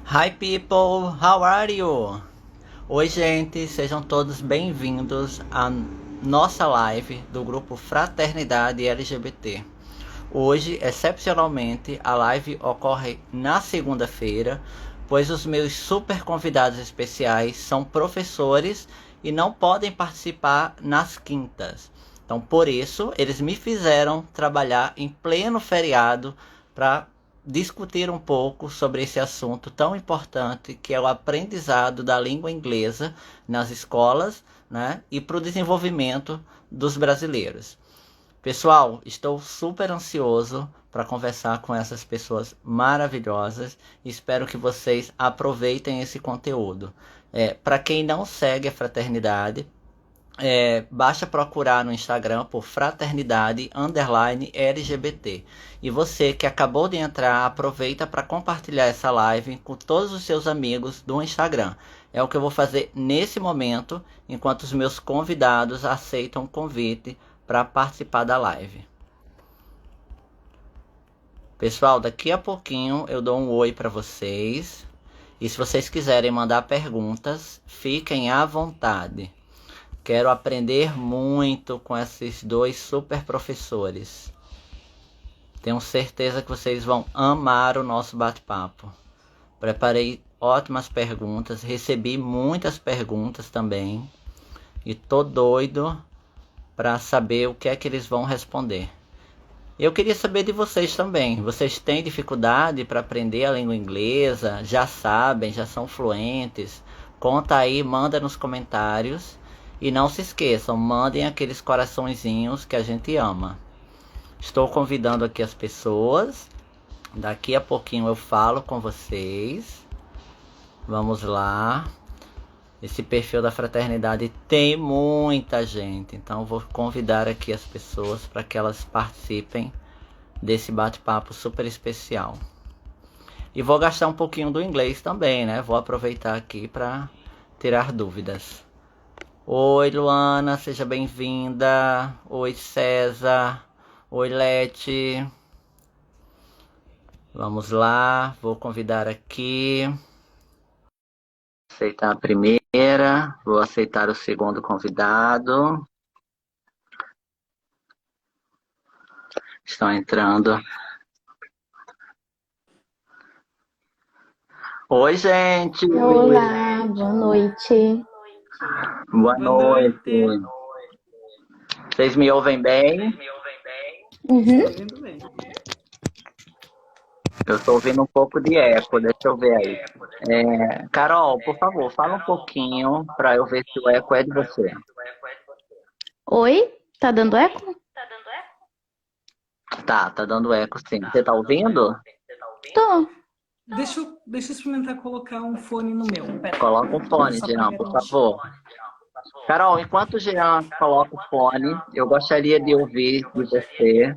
Hi people, how are you? Oi gente, sejam todos bem-vindos à nossa live do grupo Fraternidade LGBT. Hoje, excepcionalmente, a live ocorre na segunda-feira, pois os meus super convidados especiais são professores e não podem participar nas quintas. Então, por isso, eles me fizeram trabalhar em pleno feriado para discutir um pouco sobre esse assunto tão importante que é o aprendizado da língua inglesa nas escolas, né, e para o desenvolvimento dos brasileiros. Pessoal, estou super ansioso para conversar com essas pessoas maravilhosas. Espero que vocês aproveitem esse conteúdo. Para quem não segue a Fraternidade, basta procurar no Instagram por Fraternidade Underline LGBT. E você que acabou de entrar, aproveita para compartilhar essa live com todos os seus amigos do Instagram. É o que eu vou fazer nesse momento, enquanto os meus convidados aceitam o convite para participar da live. Pessoal, daqui a pouquinho eu dou um oi para vocês. E se vocês quiserem mandar perguntas, fiquem à vontade. Quero aprender muito com esses dois super professores. Tenho certeza que vocês vão amar o nosso bate-papo. Preparei ótimas perguntas, recebi muitas perguntas também. E tô doido para saber o que é que eles vão responder. Eu queria saber de vocês também. Vocês têm dificuldade para aprender a língua inglesa? Já sabem, já são fluentes? Conta aí, manda nos comentários. E não se esqueçam, mandem aqueles coraçõezinhos que a gente ama. Estou convidando aqui as pessoas. Daqui a pouquinho eu falo com vocês. Vamos lá. Esse perfil da Fraternidade tem muita gente, então vou convidar aqui as pessoas para que elas participem desse bate-papo super especial. E vou gastar um pouquinho do inglês também, né? Vou aproveitar aqui para tirar dúvidas. Oi, Luana, seja bem-vinda. Oi, César. Oi, Lete. Vamos lá, vou convidar aqui. Aceitar a primeira, vou aceitar o segundo convidado. Estão entrando. Oi, gente. Olá, boa noite. Boa Boa noite. noite. Vocês me ouvem bem? Uhum. Estou ouvindo bem. Eu estou ouvindo um pouco de eco, deixa eu ver aí. Carol, por favor, fala um pouquinho para eu ver se o eco é de você. Oi, tá dando eco? Tá dando eco sim. Você tá ouvindo? Tô. Deixa eu experimentar colocar um fone no meu. Pera Coloca um aí. fone, Só pra Jean, por garantir. favor. Carol, enquanto o Jean coloca o fone, eu gostaria de ouvir de você.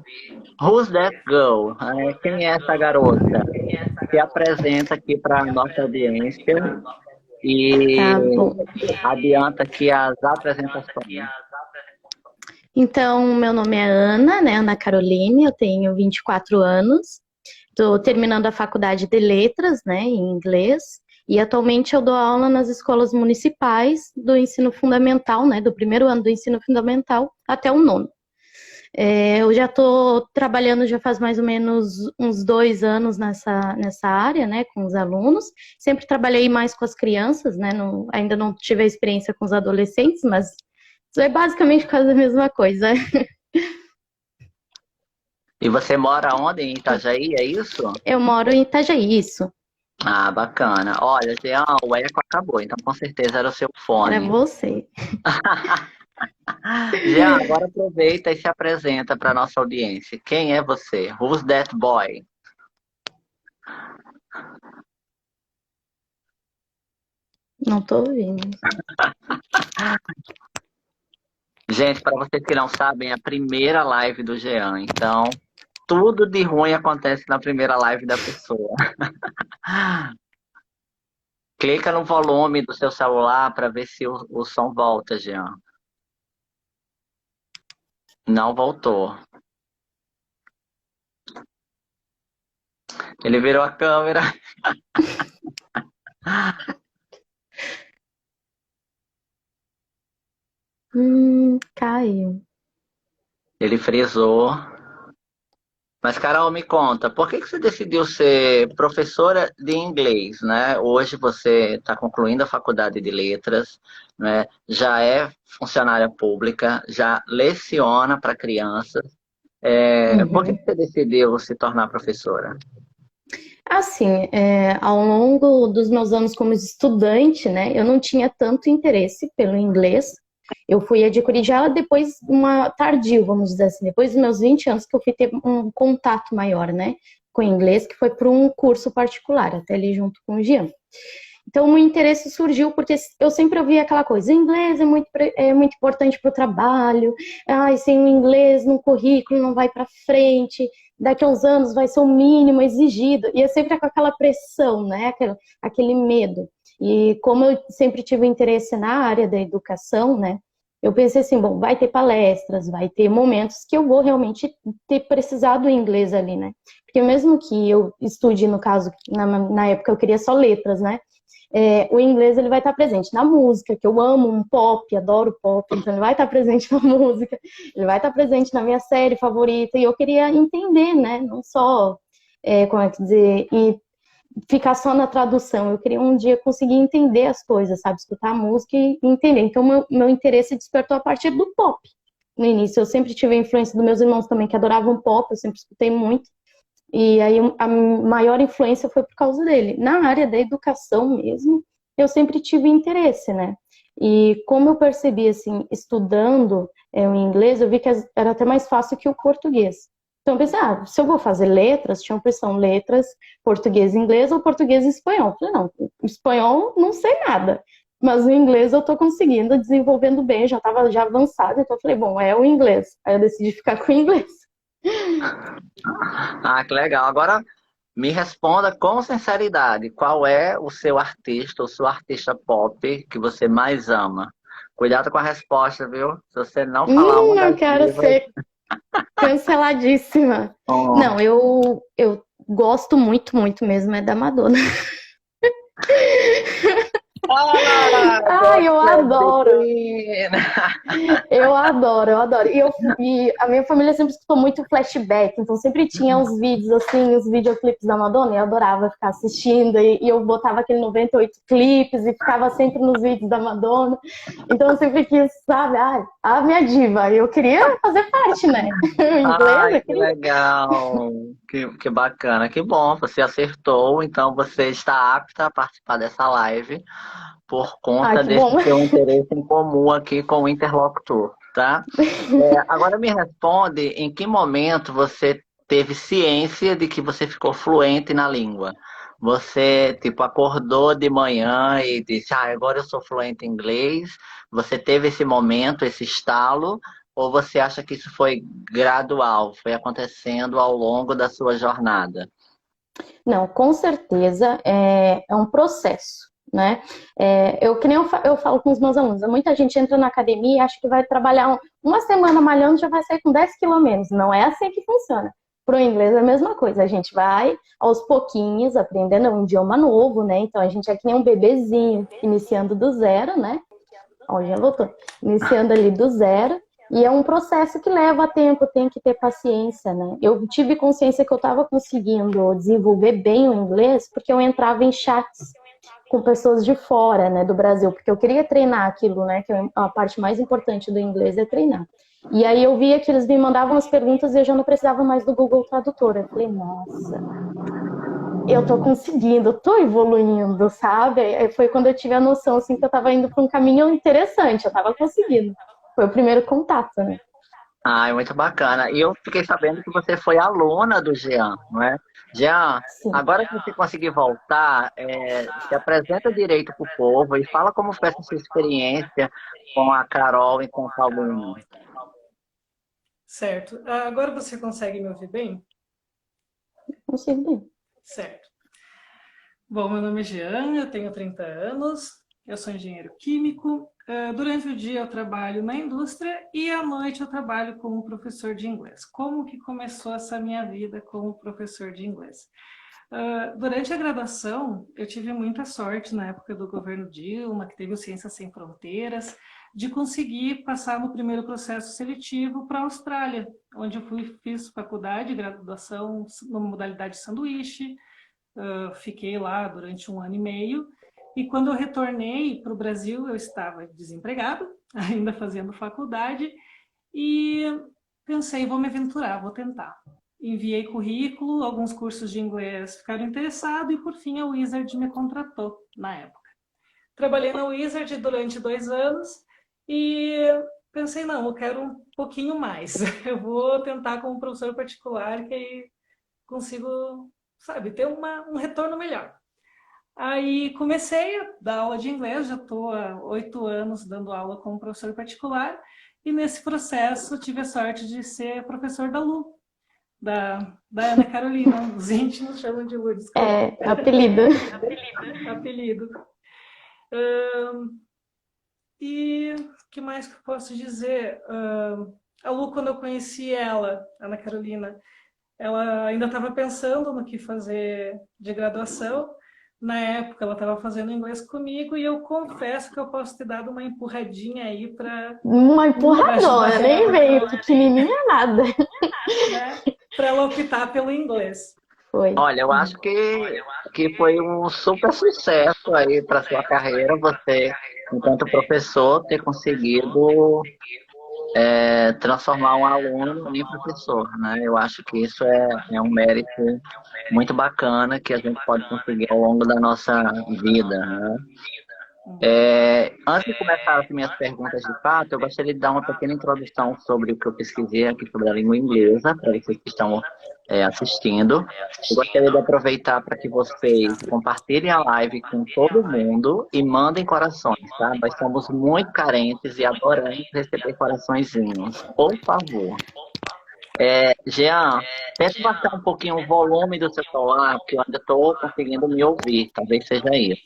Who's that girl? Quem é essa garota? Se apresenta aqui para a nossa audiência e Tá bom. adianta aqui as apresentações. Então, meu nome é Ana, né? Ana Caroline, eu tenho 24 anos. Tô terminando a faculdade de letras, né, em inglês. E atualmente eu dou aula nas escolas municipais do ensino fundamental, né, do primeiro ano do ensino fundamental até o nono. Eu já estou trabalhando já faz mais ou menos uns 2 anos nessa área, né, com os alunos. Sempre trabalhei mais com as crianças, né, ainda não tive a experiência com os adolescentes, mas é basicamente quase a mesma coisa. E você mora onde? Em Itajaí, é isso? Eu moro em Itajaí, isso. Ah, bacana. Olha, Jean, o eco acabou, então com certeza era o seu Era fone. você. Jean, agora aproveita e se apresenta para nossa audiência. Quem é você? Who's that boy? Não tô ouvindo. Gente, para vocês que não sabem, é a primeira live do Jean, então tudo de ruim acontece na primeira live da pessoa. Clica no volume do seu celular para ver se o som volta, Jean. Não voltou. Ele virou a câmera. Caiu. Ele frisou. Mas, Carol, me conta, por que que você decidiu ser professora de inglês, né? Hoje você está concluindo a faculdade de letras, né? Já é funcionária pública, já leciona para crianças. Por que Uhum. que você decidiu se tornar professora? Assim, ao longo dos meus anos como estudante, né, eu não tinha tanto interesse pelo inglês. Eu fui adquirir já depois, tardio, vamos dizer assim, depois dos meus 20 anos que eu fui ter um contato maior, né, com o inglês, que foi por um curso particular, até ali junto com o Jean. Então, o interesse surgiu porque eu sempre ouvia aquela coisa: inglês é muito importante para o trabalho, sem o inglês no currículo não vai para frente, daqui a uns anos vai ser o mínimo exigido. E é sempre com aquela pressão, né? Aquele medo. E como eu sempre tive interesse na área da educação, né? Eu pensei assim, bom, vai ter palestras, vai ter momentos que eu vou realmente ter precisado do inglês ali, né? Porque mesmo que eu estude, no caso, na época eu queria só letras, né? O inglês ele vai estar presente na música, que eu amo um pop, adoro pop, então ele vai estar presente na música, ele vai estar presente na minha série favorita, e eu queria entender, né? Não só, como é que dizer, e ficar só na tradução, eu queria um dia conseguir entender as coisas, sabe? Escutar a música e entender. Então, meu interesse despertou a partir do pop. No início, eu sempre tive a influência dos meus irmãos também, que adoravam pop, eu sempre escutei muito. E aí a maior influência foi por causa dele. Na área da educação mesmo, eu sempre tive interesse, né? E como eu percebi, assim, estudando o inglês, eu vi que era até mais fácil que o português. Então eu pensei, se eu vou fazer letras, tinha opção letras, português e inglês ou português e espanhol. Eu falei, não, espanhol não sei nada, mas o inglês eu tô conseguindo, desenvolvendo bem, já estava já avançado, então eu falei, bom, é o inglês. Aí eu decidi ficar com o inglês. Ah, que legal. Agora me responda com sinceridade, qual é o seu artista ou sua artista pop que você mais ama? Cuidado com a resposta, viu? Se você não falar uma Eu das quero divas. ser canceladíssima. Oh. Não, eu gosto muito, muito mesmo, é da Madonna. Ah, Ai, eu você é adoro. Queen. Eu adoro, eu adoro. E a minha família sempre escutou muito flashback, então sempre tinha uns vídeos assim, os videoclipes da Madonna, e eu adorava ficar assistindo, e eu botava aquele 98 clipes e ficava sempre nos vídeos da Madonna. Então eu sempre quis, sabe, a minha diva, eu queria fazer parte, né? O inglês, Ai, eu que queria. legal. Que bacana, que bom. Você acertou, então você está apta a participar dessa live por Ai, conta que desse bom. seu interesse em comum aqui com o interlocutor, tá? Agora me responde em que momento você teve ciência de que você ficou fluente na língua? Você, tipo, acordou de manhã e disse, agora eu sou fluente em inglês. Você teve esse momento, esse estalo, ou você acha que isso foi gradual, foi acontecendo ao longo da sua jornada? Não, com certeza é um processo, né? Que nem eu falo com os meus alunos, muita gente entra na academia e acha que vai trabalhar uma semana malhando e já vai sair com 10 quilos a menos. Não é assim que funciona. Para o inglês é a mesma coisa, a gente vai aos pouquinhos aprendendo um idioma novo, né? Então a gente é que nem um bebezinho, iniciando do zero, né? Ó, já voltou. Iniciando ali do zero. E é um processo que leva tempo, tem que ter paciência, né? Eu tive consciência que eu estava conseguindo desenvolver bem o inglês porque eu entrava em chats com pessoas de fora, né, do Brasil, porque eu queria treinar aquilo, né, que é a parte mais importante do inglês é treinar. E aí eu via que eles me mandavam as perguntas e eu já não precisava mais do Google Tradutor. Eu falei, nossa, eu tô conseguindo, eu tô evoluindo, sabe? Aí foi quando eu tive a noção, assim, que eu tava indo para um caminho interessante, eu tava conseguindo. Foi o primeiro contato, né? Ah, é muito bacana. E eu fiquei sabendo que você foi aluna do Jean, não é? Jean, Sim. agora que você conseguir voltar, se apresenta direito para o povo e fala como foi essa sua experiência com a Carol e com o Paulino. Certo. Agora você consegue me ouvir bem? Consegui. Certo. Bom, meu nome é Jean, eu tenho 30 anos, eu sou engenheiro químico. Durante o dia eu trabalho na indústria e à noite eu trabalho como professor de inglês. Como que começou essa minha vida como professor de inglês? Durante a graduação, eu tive muita sorte na época do governo Dilma, que teve o Ciências Sem Fronteiras, de conseguir passar no primeiro processo seletivo para a Austrália, onde fiz faculdade, graduação na modalidade sanduíche, fiquei lá durante 1 ano e meio, e quando eu retornei para o Brasil, eu estava desempregado, ainda fazendo faculdade, e pensei, vou me aventurar, vou tentar. Enviei currículo, alguns cursos de inglês ficaram interessados e, por fim, a Wizard me contratou na época. Trabalhei na Wizard durante 2 anos e pensei, não, eu quero um pouquinho mais. Eu vou tentar como professor particular, que aí consigo, sabe, ter um retorno melhor. Aí comecei a dar aula de inglês, já estou há 8 anos dando aula como professor particular, e nesse processo tive a sorte de ser professor da Lu, da Ana Carolina. Os íntimos chamam de Lu, desculpa. Apelido. Apelido. E o que mais que eu posso dizer? A Lu, quando eu conheci ela, Ana Carolina, ela ainda estava pensando no que fazer de graduação. Na época, ela estava fazendo inglês comigo e eu confesso que eu posso ter dado uma empurradinha aí para... Uma empurradona, nem veio pequenininha nada. Né, para ela optar pelo inglês. Foi. Olha, eu acho que foi um super sucesso aí para sua carreira, você, enquanto professor, ter conseguido transformar um aluno em professor, né? Eu acho que isso é um mérito muito bacana que a gente pode conseguir ao longo da nossa vida, né? Antes de começar as minhas perguntas de fato, eu gostaria de dar uma pequena introdução sobre o que eu pesquisei aqui sobre a língua inglesa, para vocês que estão assistindo. Eu gostaria de aproveitar para que vocês compartilhem a live com todo mundo e mandem corações, tá? Nós somos muito carentes e adoramos receber coraçõezinhos. Por favor. Jean, tenta baixar um pouquinho o volume do seu celular, porque eu ainda estou conseguindo me ouvir. Talvez seja isso.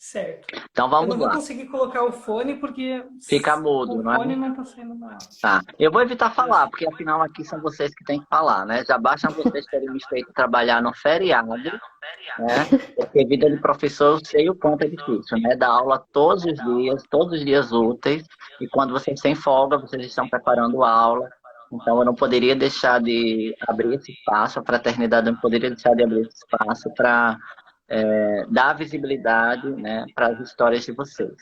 Certo. Então vamos lá. Eu não vou conseguir colocar o fone porque fica mudo, não é? O fone não está saindo nada. Tá. Eu vou evitar falar, porque afinal aqui são vocês que têm que falar, né? Já basta vocês terem me feito trabalhar no feriado, né? Porque vida de professor, eu sei o quanto é difícil, né? Dar aula todos os dias úteis, e quando vocês têm folga, vocês estão preparando aula. Então eu não poderia deixar de abrir esse espaço, a fraternidade não poderia deixar de abrir esse espaço para dar visibilidade, né, para as histórias de vocês.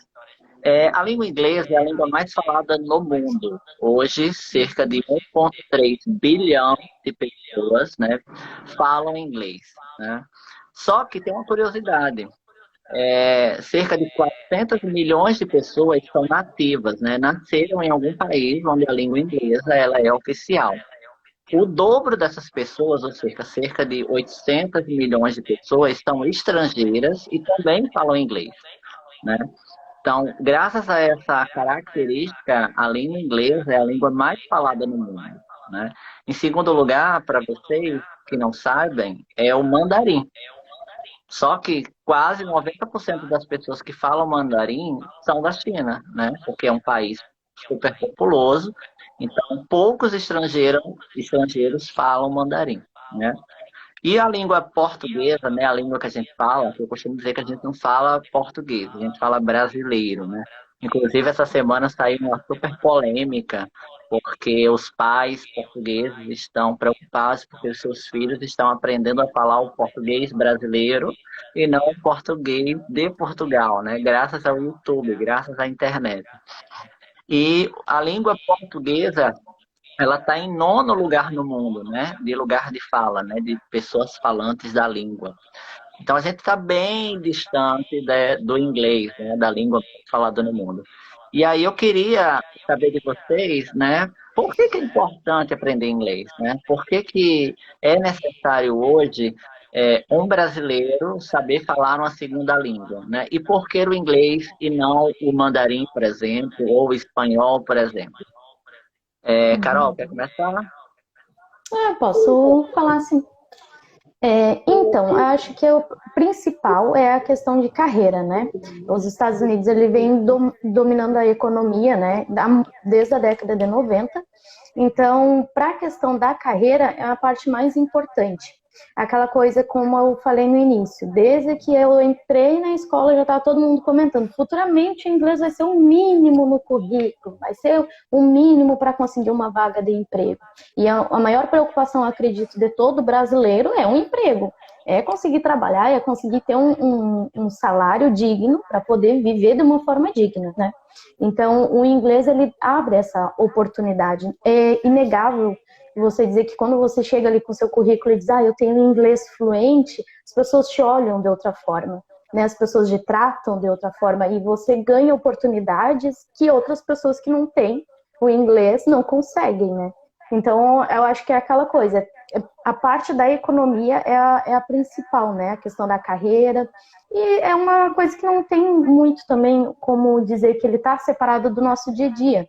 A língua inglesa é a língua mais falada no mundo. Hoje, cerca de 1,3 bilhão de pessoas, né, falam inglês, né? Só que tem uma curiosidade. Cerca de 400 milhões de pessoas são nativas, né? Nasceram em algum país onde a língua inglesa ela é oficial. O dobro dessas pessoas, ou seja, cerca de 800 milhões de pessoas, são estrangeiras e também falam inglês, né? Então, graças a essa característica, a língua inglesa é a língua mais falada no mundo, né? Em segundo lugar, para vocês que não sabem, é o mandarim. Só que quase 90% das pessoas que falam mandarim são da China, né? Porque é um país super populoso, então poucos estrangeiros falam mandarim, né? E a língua portuguesa, né, a língua que a gente fala, que eu costumo dizer que a gente não fala português, a gente fala brasileiro, né? Inclusive, essa semana saiu uma super polêmica, porque os pais portugueses estão preocupados porque os seus filhos estão aprendendo a falar o português brasileiro e não o português de Portugal, né? Graças ao YouTube, graças à internet. E a língua portuguesa, ela está em 9º lugar no mundo, né? De lugar de fala, né? De pessoas falantes da língua. Então a gente está bem distante do inglês, né? Da língua falada no mundo. E aí eu queria saber de vocês, né? Por que é importante aprender inglês, né? Por que é necessário hoje um brasileiro saber falar uma segunda língua, né? E por que o inglês e não o mandarim, por exemplo, ou o espanhol, por exemplo? Carol, quer começar? Posso falar assim. Então, eu acho que o principal é a questão de carreira, né? Os Estados Unidos, ele vem dominando a economia, né, desde a década de 90. Então, para a questão da carreira, é a parte mais importante. Aquela coisa como eu falei no início, desde que eu entrei na escola já estava todo mundo comentando, futuramente o inglês vai ser um mínimo no currículo, vai ser um mínimo para conseguir uma vaga de emprego. E a maior preocupação, acredito, de todo brasileiro é um emprego, é conseguir trabalhar, é conseguir ter um salário digno para poder viver de uma forma digna, né? Então, o inglês, ele abre essa oportunidade. É inegável você dizer que quando você chega ali com seu currículo e diz, eu tenho inglês fluente, as pessoas te olham de outra forma, né? As pessoas te tratam de outra forma e você ganha oportunidades que outras pessoas que não têm o inglês não conseguem, né? Então, eu acho que é aquela coisa, a parte da economia é a principal, né? A questão da carreira. E é uma coisa que não tem muito também como dizer que ele está separado do nosso dia a dia.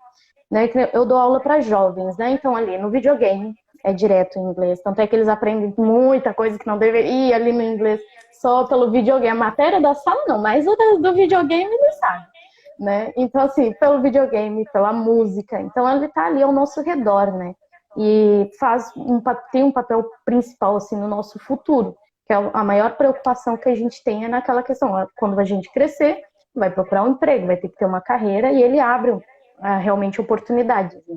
Né? Eu dou aula para jovens, né? Então ali no videogame é direto em inglês. Tanto é que eles aprendem muita coisa que não deveria ir ali no inglês só pelo videogame. A matéria da sala não, mas o do videogame eles sabem. Né? Então, assim, pelo videogame, pela música. Então, ele está ali ao nosso redor, né? E tem um papel principal, assim, no nosso futuro. Que é a maior preocupação que a gente tem é naquela questão. Quando a gente crescer, vai procurar um emprego, vai ter que ter uma carreira e ele abre realmente oportunidades. Né?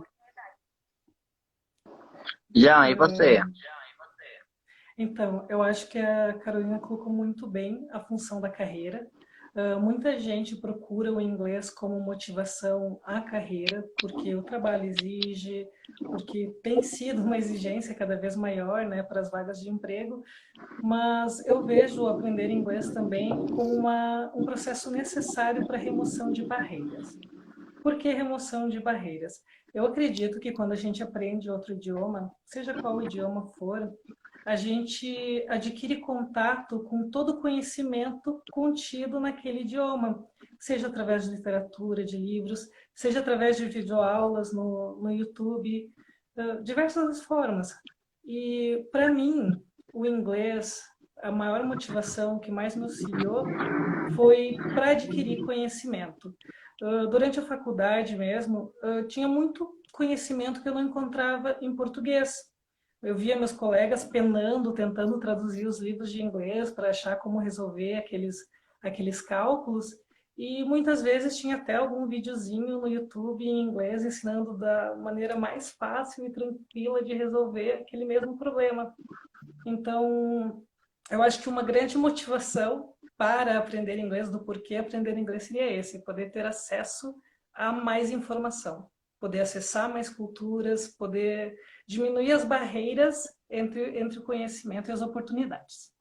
Já, e você? Então, eu acho que a Carolina colocou muito bem a função da carreira. Muita gente procura o inglês como motivação à carreira, porque o trabalho exige, porque tem sido uma exigência cada vez maior, né, para as vagas de emprego, mas eu vejo o aprender inglês também como um processo necessário para a remoção de barreiras. Por que remoção de barreiras? Eu acredito que quando a gente aprende outro idioma, seja qual idioma for, a gente adquire contato com todo o conhecimento contido naquele idioma, seja através de literatura, de livros, seja através de videoaulas no YouTube, diversas formas. E, para mim, o inglês, a maior motivação que mais me auxiliou foi para adquirir conhecimento. Durante a faculdade mesmo, tinha muito conhecimento que eu não encontrava em português. Eu via meus colegas penando, tentando traduzir os livros de inglês para achar como resolver aqueles cálculos. E muitas vezes tinha até algum videozinho no YouTube em inglês ensinando da maneira mais fácil e tranquila de resolver aquele mesmo problema. Então, eu acho que uma grande motivação para aprender inglês, do porquê aprender inglês, seria esse: poder ter acesso a mais informação, poder acessar mais culturas, poder diminuir as barreiras entre o conhecimento e as oportunidades.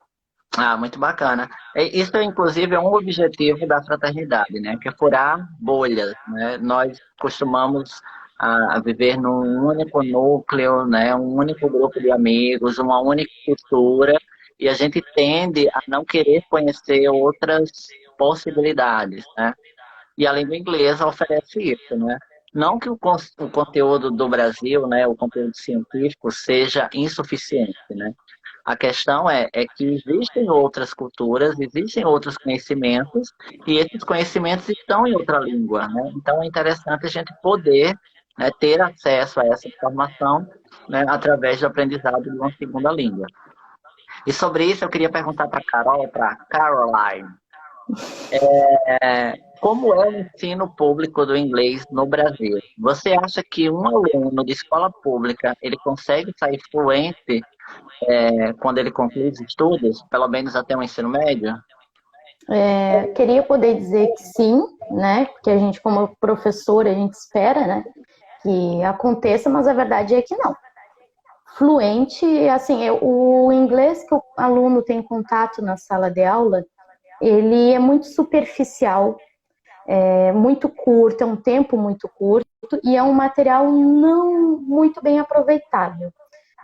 Muito bacana. Isso, inclusive, é um objetivo da fraternidade, né? Que é furar bolhas, né? Nós costumamos a viver num único núcleo, né? Um único grupo de amigos, uma única cultura, e a gente tende a não querer conhecer outras possibilidades, né? E além do inglês oferece isso, né? Não que o conteúdo do Brasil, né, o conteúdo científico seja insuficiente, né? A questão é que existem outras culturas, existem outros conhecimentos, e esses conhecimentos estão em outra língua, né? Então é interessante a gente poder, né, ter acesso a essa informação, né, através do aprendizado de uma segunda língua. E sobre isso eu queria perguntar para a Carol, para Caroline, como é o ensino público do inglês no Brasil? Você acha que um aluno de escola pública ele consegue sair fluente quando ele conclui os estudos, pelo menos até o ensino médio? Queria poder dizer que sim, né? Porque a gente, como professor, a gente espera, né, que aconteça, mas a verdade é que não. Fluente, assim, o inglês que o aluno tem contato na sala de aula, ele é muito superficial, é muito curto, é um tempo muito curto e é um material não muito bem aproveitável,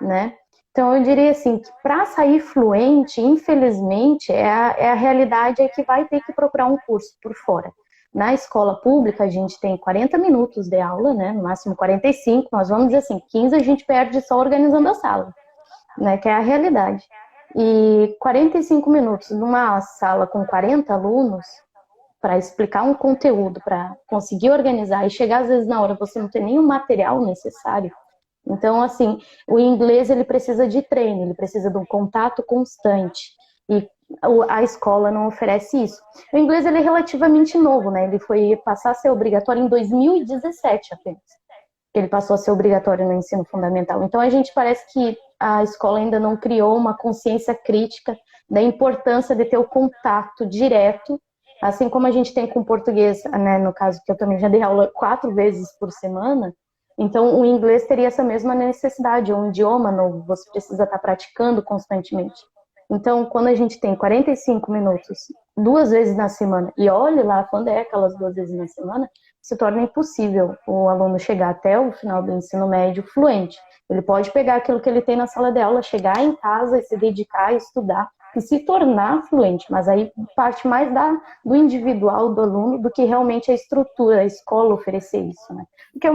né? Então, eu diria assim, que para sair fluente, infelizmente, é a realidade é que vai ter que procurar um curso por fora. Na escola pública, a gente tem 40 minutos de aula, né? No máximo 45, nós vamos dizer assim, 15 a gente perde só organizando a sala, né? Que é a realidade. E 45 minutos numa sala com 40 alunos para explicar um conteúdo, para conseguir organizar e chegar às vezes na hora você não tem nenhum material necessário. Então, assim, o inglês ele precisa de treino, ele precisa de um contato constante. E a escola não oferece isso. O inglês ele é relativamente novo, né? Ele foi passar a ser obrigatório em 2017 apenas. Ele passou a ser obrigatório no ensino fundamental. Então, a gente parece que a escola ainda não criou uma consciência crítica da importância de ter o contato direto, assim como a gente tem com o português, né? No caso que eu também já dei aula 4 vezes por semana. Então, o inglês teria essa mesma necessidade, um idioma novo, você precisa estar praticando constantemente. Então, quando a gente tem 45 minutos, 2 vezes na semana, e olhe lá quando é aquelas 2 vezes na semana, se torna impossível o aluno chegar até o final do ensino médio fluente. Ele pode pegar aquilo que ele tem na sala de aula, chegar em casa e se dedicar a estudar e se tornar fluente, mas aí parte mais do individual do aluno do que realmente a estrutura, a escola oferecer isso, né? Porque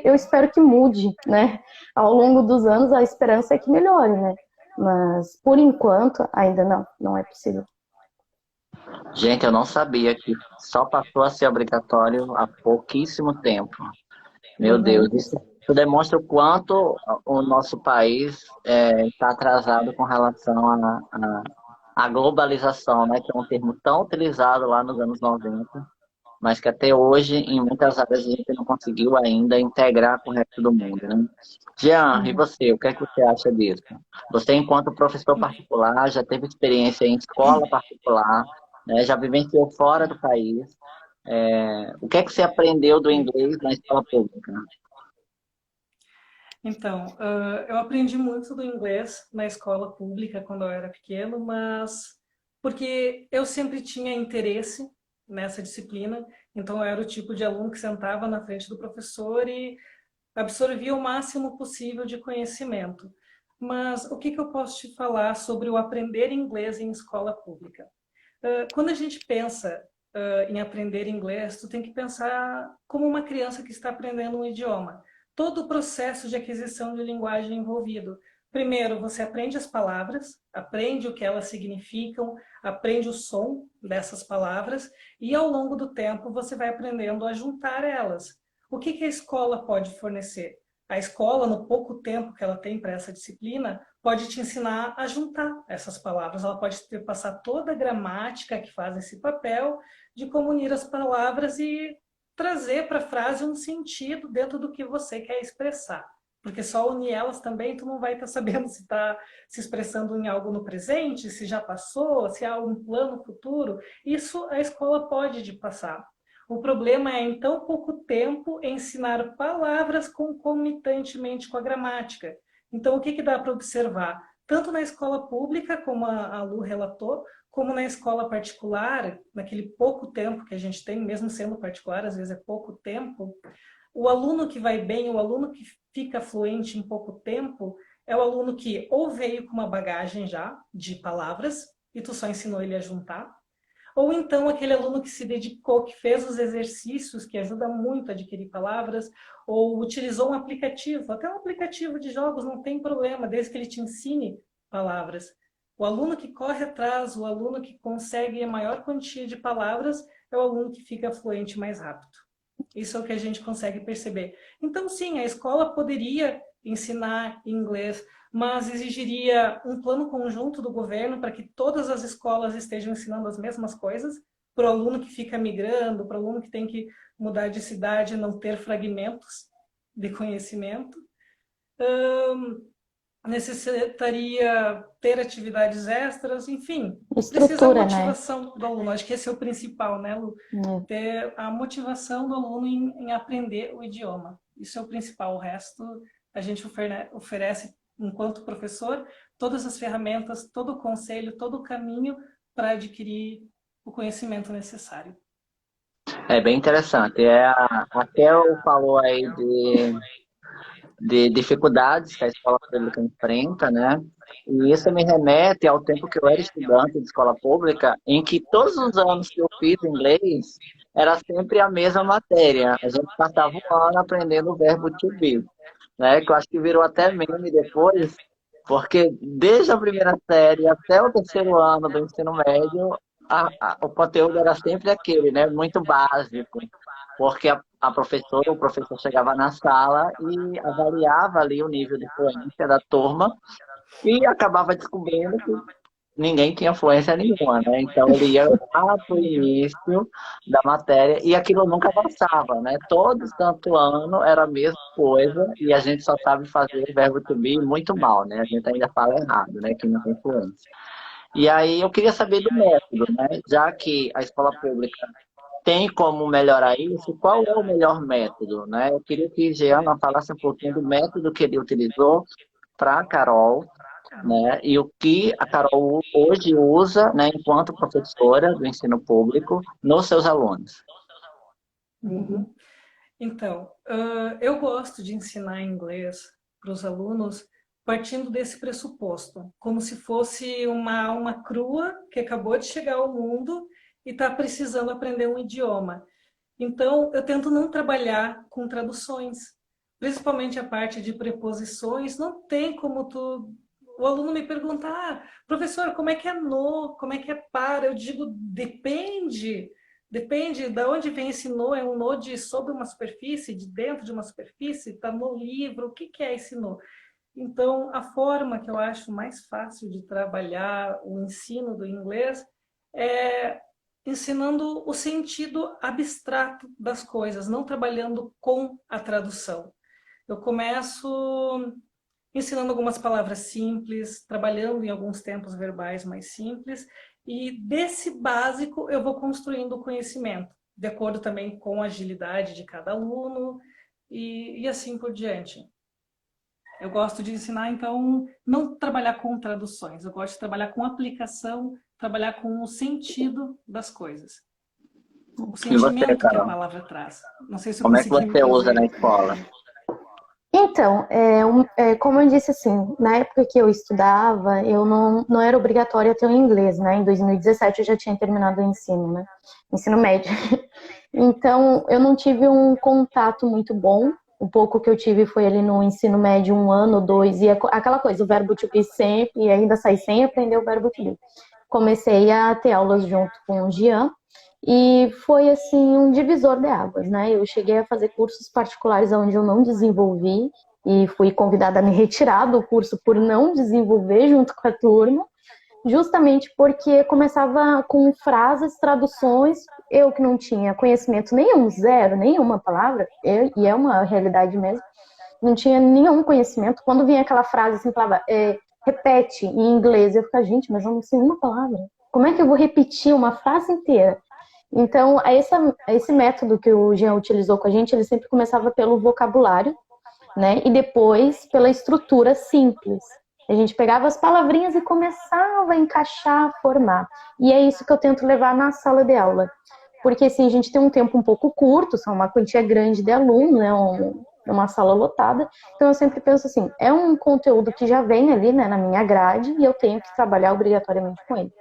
eu espero que mude, né? Ao longo dos anos, a esperança é que melhore, né? Mas, por enquanto, ainda não é possível. Gente, eu não sabia que só passou a ser obrigatório há pouquíssimo tempo. Meu Deus, isso demonstra o quanto o nosso país está atrasado com relação à globalização, né? Que é um termo tão utilizado lá nos anos 90, mas que até hoje, em muitas áreas, a gente não conseguiu ainda integrar com o resto do mundo, né? Jean, e você, o que é que você acha disso? Você, enquanto professor particular, já teve experiência em escola particular, né? Já vivenciou fora do país. O que é que você aprendeu do inglês na escola pública? Então, eu aprendi muito do inglês na escola pública quando eu era pequeno, mas porque eu sempre tinha interesse nessa disciplina, então eu era o tipo de aluno que sentava na frente do professor e absorvia o máximo possível de conhecimento. Mas o que eu posso te falar sobre o aprender inglês em escola pública? Quando a gente pensa em aprender inglês, tu tem que pensar como uma criança que está aprendendo um idioma. Todo o processo de aquisição de linguagem envolvido. Primeiro, você aprende as palavras, aprende o que elas significam, aprende o som dessas palavras e ao longo do tempo você vai aprendendo a juntar elas. O que a escola pode fornecer? A escola, no pouco tempo que ela tem para essa disciplina, pode te ensinar a juntar essas palavras. Ela pode te passar toda a gramática que faz esse papel de como unir as palavras e trazer para a frase um sentido dentro do que você quer expressar. Porque só unir elas também, tu não vai estar sabendo se está se expressando em algo no presente, se já passou, se há um plano futuro. Isso a escola pode te passar. O problema é, em tão pouco tempo, ensinar palavras concomitantemente com a gramática. Então, o que dá para observar? Tanto na escola pública, como a Lu relatou, como na escola particular, naquele pouco tempo que a gente tem, mesmo sendo particular, às vezes é pouco tempo, o aluno que vai bem, o aluno que fica fluente em pouco tempo, é o aluno que ou veio com uma bagagem já de palavras, e tu só ensinou ele a juntar, ou então aquele aluno que se dedicou, que fez os exercícios, que ajuda muito a adquirir palavras, ou utilizou um aplicativo, até um aplicativo de jogos não tem problema, desde que ele te ensine palavras. O aluno que corre atrás, o aluno que consegue a maior quantia de palavras, é o aluno que fica fluente mais rápido. Isso é o que a gente consegue perceber. Então, sim, a escola poderia ensinar inglês, mas exigiria um plano conjunto do governo para que todas as escolas estejam ensinando as mesmas coisas, para o aluno que fica migrando, para o aluno que tem que mudar de cidade, não ter fragmentos de conhecimento. Necessitaria ter atividades extras, enfim, precisa a motivação, né, do aluno. Acho que esse é o principal, né, Lu? Ter a motivação do aluno em aprender o idioma. Isso é o principal. O resto a gente oferece, enquanto professor, todas as ferramentas, todo o conselho, todo o caminho para adquirir o conhecimento necessário. É bem interessante. A Raquel falou aí de dificuldades que a escola pública enfrenta, né? E isso me remete ao tempo que eu era estudante de escola pública, em que todos os anos que eu fiz inglês, era sempre a mesma matéria. A gente passava um ano aprendendo o verbo to be, né? Que eu acho que virou até meme depois, Porque desde a primeira série até o terceiro ano do ensino médio, o conteúdo era sempre aquele, né? Muito básico. Porque a professora, o professor chegava na sala e avaliava ali o nível de fluência da turma e acabava descobrindo que ninguém tinha fluência nenhuma, né? Então ele ia lá para o início da matéria e aquilo nunca passava, né? Todo santo ano era a mesma coisa e a gente só sabe fazer o verbo to be muito mal, né? A gente ainda fala errado, né? Que não tem fluência. E aí eu queria saber do método, né? Já que a escola pública tem como melhorar isso, qual é o melhor método, né? Eu queria que Giana falasse um pouquinho do método que ele utilizou para a Carol, né? E o que a Carol hoje usa, né, enquanto professora do ensino público, nos seus alunos. Uhum. Então, eu gosto de ensinar inglês para os alunos partindo desse pressuposto, como se fosse uma alma crua que acabou de chegar ao mundo e está precisando aprender um idioma. Então, eu tento não trabalhar com traduções, principalmente a parte de preposições. Não tem como o aluno me perguntar, professor, como é que é no, como é que é para? Eu digo, depende de onde vem esse no. É um no de sobre uma superfície, de dentro de uma superfície? Está no livro, o que é esse no? Então, a forma que eu acho mais fácil de trabalhar o ensino do inglês é ensinando o sentido abstrato das coisas, não trabalhando com a tradução. Eu começo ensinando algumas palavras simples, trabalhando em alguns tempos verbais mais simples, e desse básico eu vou construindo o conhecimento, de acordo também com a agilidade de cada aluno, e assim por diante. Eu gosto de ensinar, então, não trabalhar com traduções. Eu gosto de trabalhar com aplicação, trabalhar com o sentido das coisas. O E você, sentimento que a Carol? palavra traz. Não sei se eu Como é que consegui me você usa na fazer. escola? Então, como eu disse assim, na época que eu estudava, eu não era obrigatória ter o inglês, né? Em 2017 eu já tinha terminado o ensino, né? Ensino médio. Então, eu não tive um contato muito bom. O pouco que eu tive foi ali no ensino médio, 1 ano, 2, e aquela coisa, o verbo to be sempre, e ainda saí sem aprender o verbo to be. Comecei a ter aulas junto com o Gian, e foi assim um divisor de águas, né? Eu cheguei a fazer cursos particulares onde eu não desenvolvi e fui convidada a me retirar do curso por não desenvolver junto com a turma, justamente porque começava com frases, traduções, eu que não tinha conhecimento nenhum, zero, nenhuma palavra, e é uma realidade mesmo, não tinha nenhum conhecimento. Quando vinha aquela frase assim, falava, repete em inglês, eu ficava, gente, mas eu não sei uma palavra. Como é que eu vou repetir uma frase inteira? Então, esse método que o Jean utilizou com a gente, ele sempre começava pelo vocabulário, né? E depois pela estrutura simples. A gente pegava as palavrinhas e começava a encaixar, a formar. E é isso que eu tento levar na sala de aula. Porque assim, a gente tem um tempo um pouco curto, são uma quantia grande de aluno, né? Uma sala lotada. Então eu sempre penso assim, é um conteúdo que já vem ali, né, na minha grade e eu tenho que trabalhar obrigatoriamente com ele.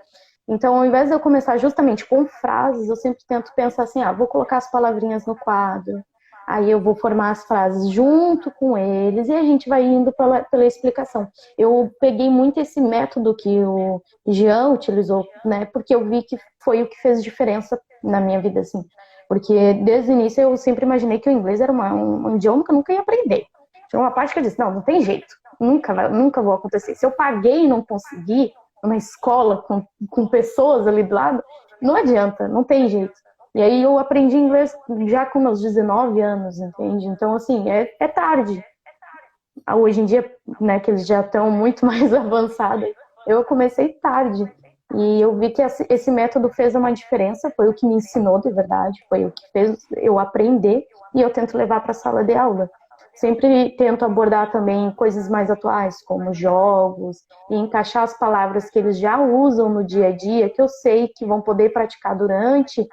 Então, ao invés de eu começar justamente com frases, eu sempre tento pensar assim, vou colocar as palavrinhas no quadro, aí eu vou formar as frases junto com eles e a gente vai indo pela explicação. Eu peguei muito esse método que o Jean utilizou, né, porque eu vi que foi o que fez diferença na minha vida, assim. Porque desde o início eu sempre imaginei que o inglês era um idioma que eu nunca ia aprender. Tinha uma parte que eu disse, não tem jeito, nunca vou acontecer. Se eu paguei e não consegui, uma escola com pessoas ali do lado, não adianta, não tem jeito. E aí eu aprendi inglês já com meus 19 anos, entende? Então, assim, é tarde. Hoje em dia, né, que eles já estão muito mais avançados, eu comecei tarde. E eu vi que esse método fez uma diferença, foi o que me ensinou de verdade, foi o que fez eu aprender e eu tento levar para a sala de aula. Sempre tento abordar também coisas mais atuais, como jogos, e encaixar as palavras que eles já usam no dia a dia, que eu sei que vão poder praticar durante,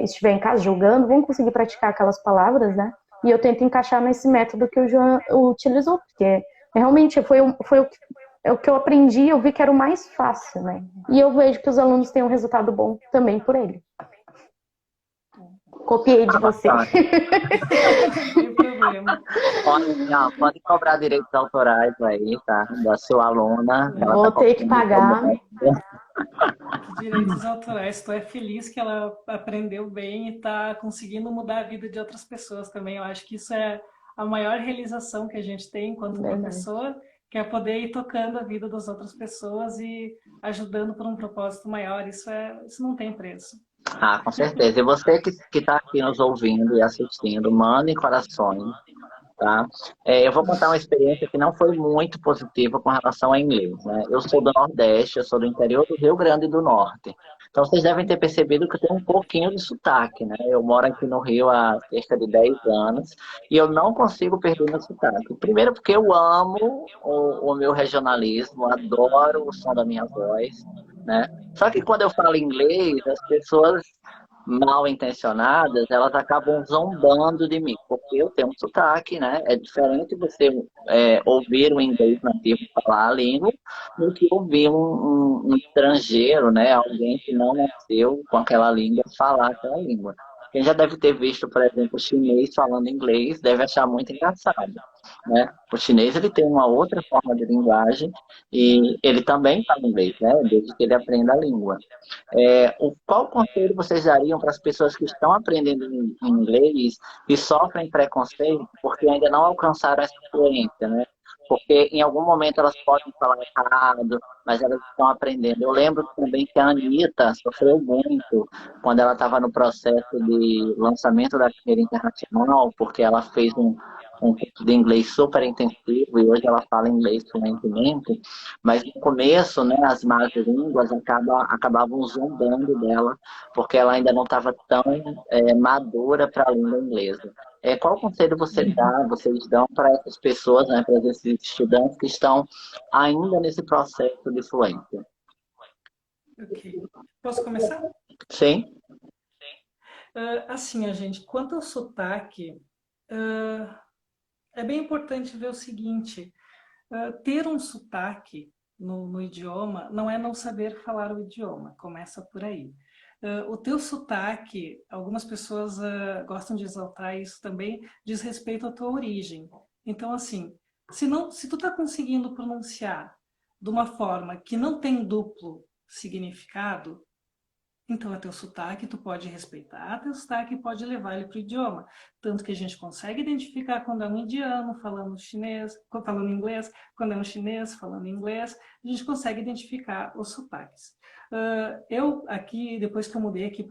estiver em casa jogando, vão conseguir praticar aquelas palavras, né? E eu tento encaixar nesse método que o João utilizou, porque realmente foi o que eu aprendi, eu vi que era o mais fácil, né? E eu vejo que os alunos têm um resultado bom também por ele. Copiei de você. Não tem problema. Pode cobrar direitos autorais aí, tá? Da sua aluna. Ela Vou tá ter que copiando pagar. Que direitos autorais. Estou feliz que ela aprendeu bem e está conseguindo mudar a vida de outras pessoas também. Eu acho que isso é a maior realização que a gente tem enquanto professor, que é poder ir tocando a vida das outras pessoas e ajudando por um propósito maior. Isso não tem preço. Ah, com certeza. E você que está aqui nos ouvindo e assistindo, mandem corações, tá? Eu vou contar uma experiência que não foi muito positiva com relação ao inglês, né? Eu sou do Nordeste, eu sou do interior do Rio Grande do Norte. Então, vocês devem ter percebido que eu tenho um pouquinho de sotaque, né? Eu moro aqui no Rio há cerca de 10 anos e eu não consigo perder meu sotaque. Primeiro porque eu amo o meu regionalismo, adoro o som da minha voz, né? Só que quando eu falo inglês, as pessoas mal intencionadas, elas acabam zombando de mim, porque eu tenho um sotaque, né? É diferente você ouvir um inglês nativo falar a língua do que ouvir um estrangeiro, né? Alguém que não nasceu com aquela língua falar aquela língua. Quem já deve ter visto, por exemplo, o chinês falando inglês, deve achar muito engraçado, né? O chinês ele tem uma outra forma de linguagem e ele também fala inglês, né? Desde que ele aprenda a língua. Qual conselho vocês dariam para as pessoas que estão aprendendo inglês e sofrem preconceito porque ainda não alcançaram essa fluência, né? Porque em algum momento elas podem falar errado, mas elas estão aprendendo. Eu lembro também que a Anitta sofreu muito quando ela estava no processo de lançamento da carreira internacional, porque ela fez um curso de inglês super intensivo e hoje ela fala inglês fluentemente, mas no começo, né, as más línguas acabavam zombando dela, porque ela ainda não estava tão madura para a língua inglesa. Qual conselho vocês dão para essas pessoas, né, para esses estudantes que estão ainda nesse processo de fluência? Ok. Posso começar? Sim. Assim, gente, quanto ao sotaque, é bem importante ver o seguinte, ter um sotaque no idioma não é não saber falar o idioma, começa por aí. O teu sotaque, algumas pessoas gostam de exaltar isso também, diz respeito à tua origem. Então, assim, se tu está conseguindo pronunciar de uma forma que não tem duplo significado, então é teu sotaque, tu pode respeitar teu sotaque e pode levar ele para o idioma. Tanto que a gente consegue identificar quando é um indiano falando chinês, falando inglês, quando é um chinês falando inglês, a gente consegue identificar os sotaques. Eu aqui, depois que eu mudei aqui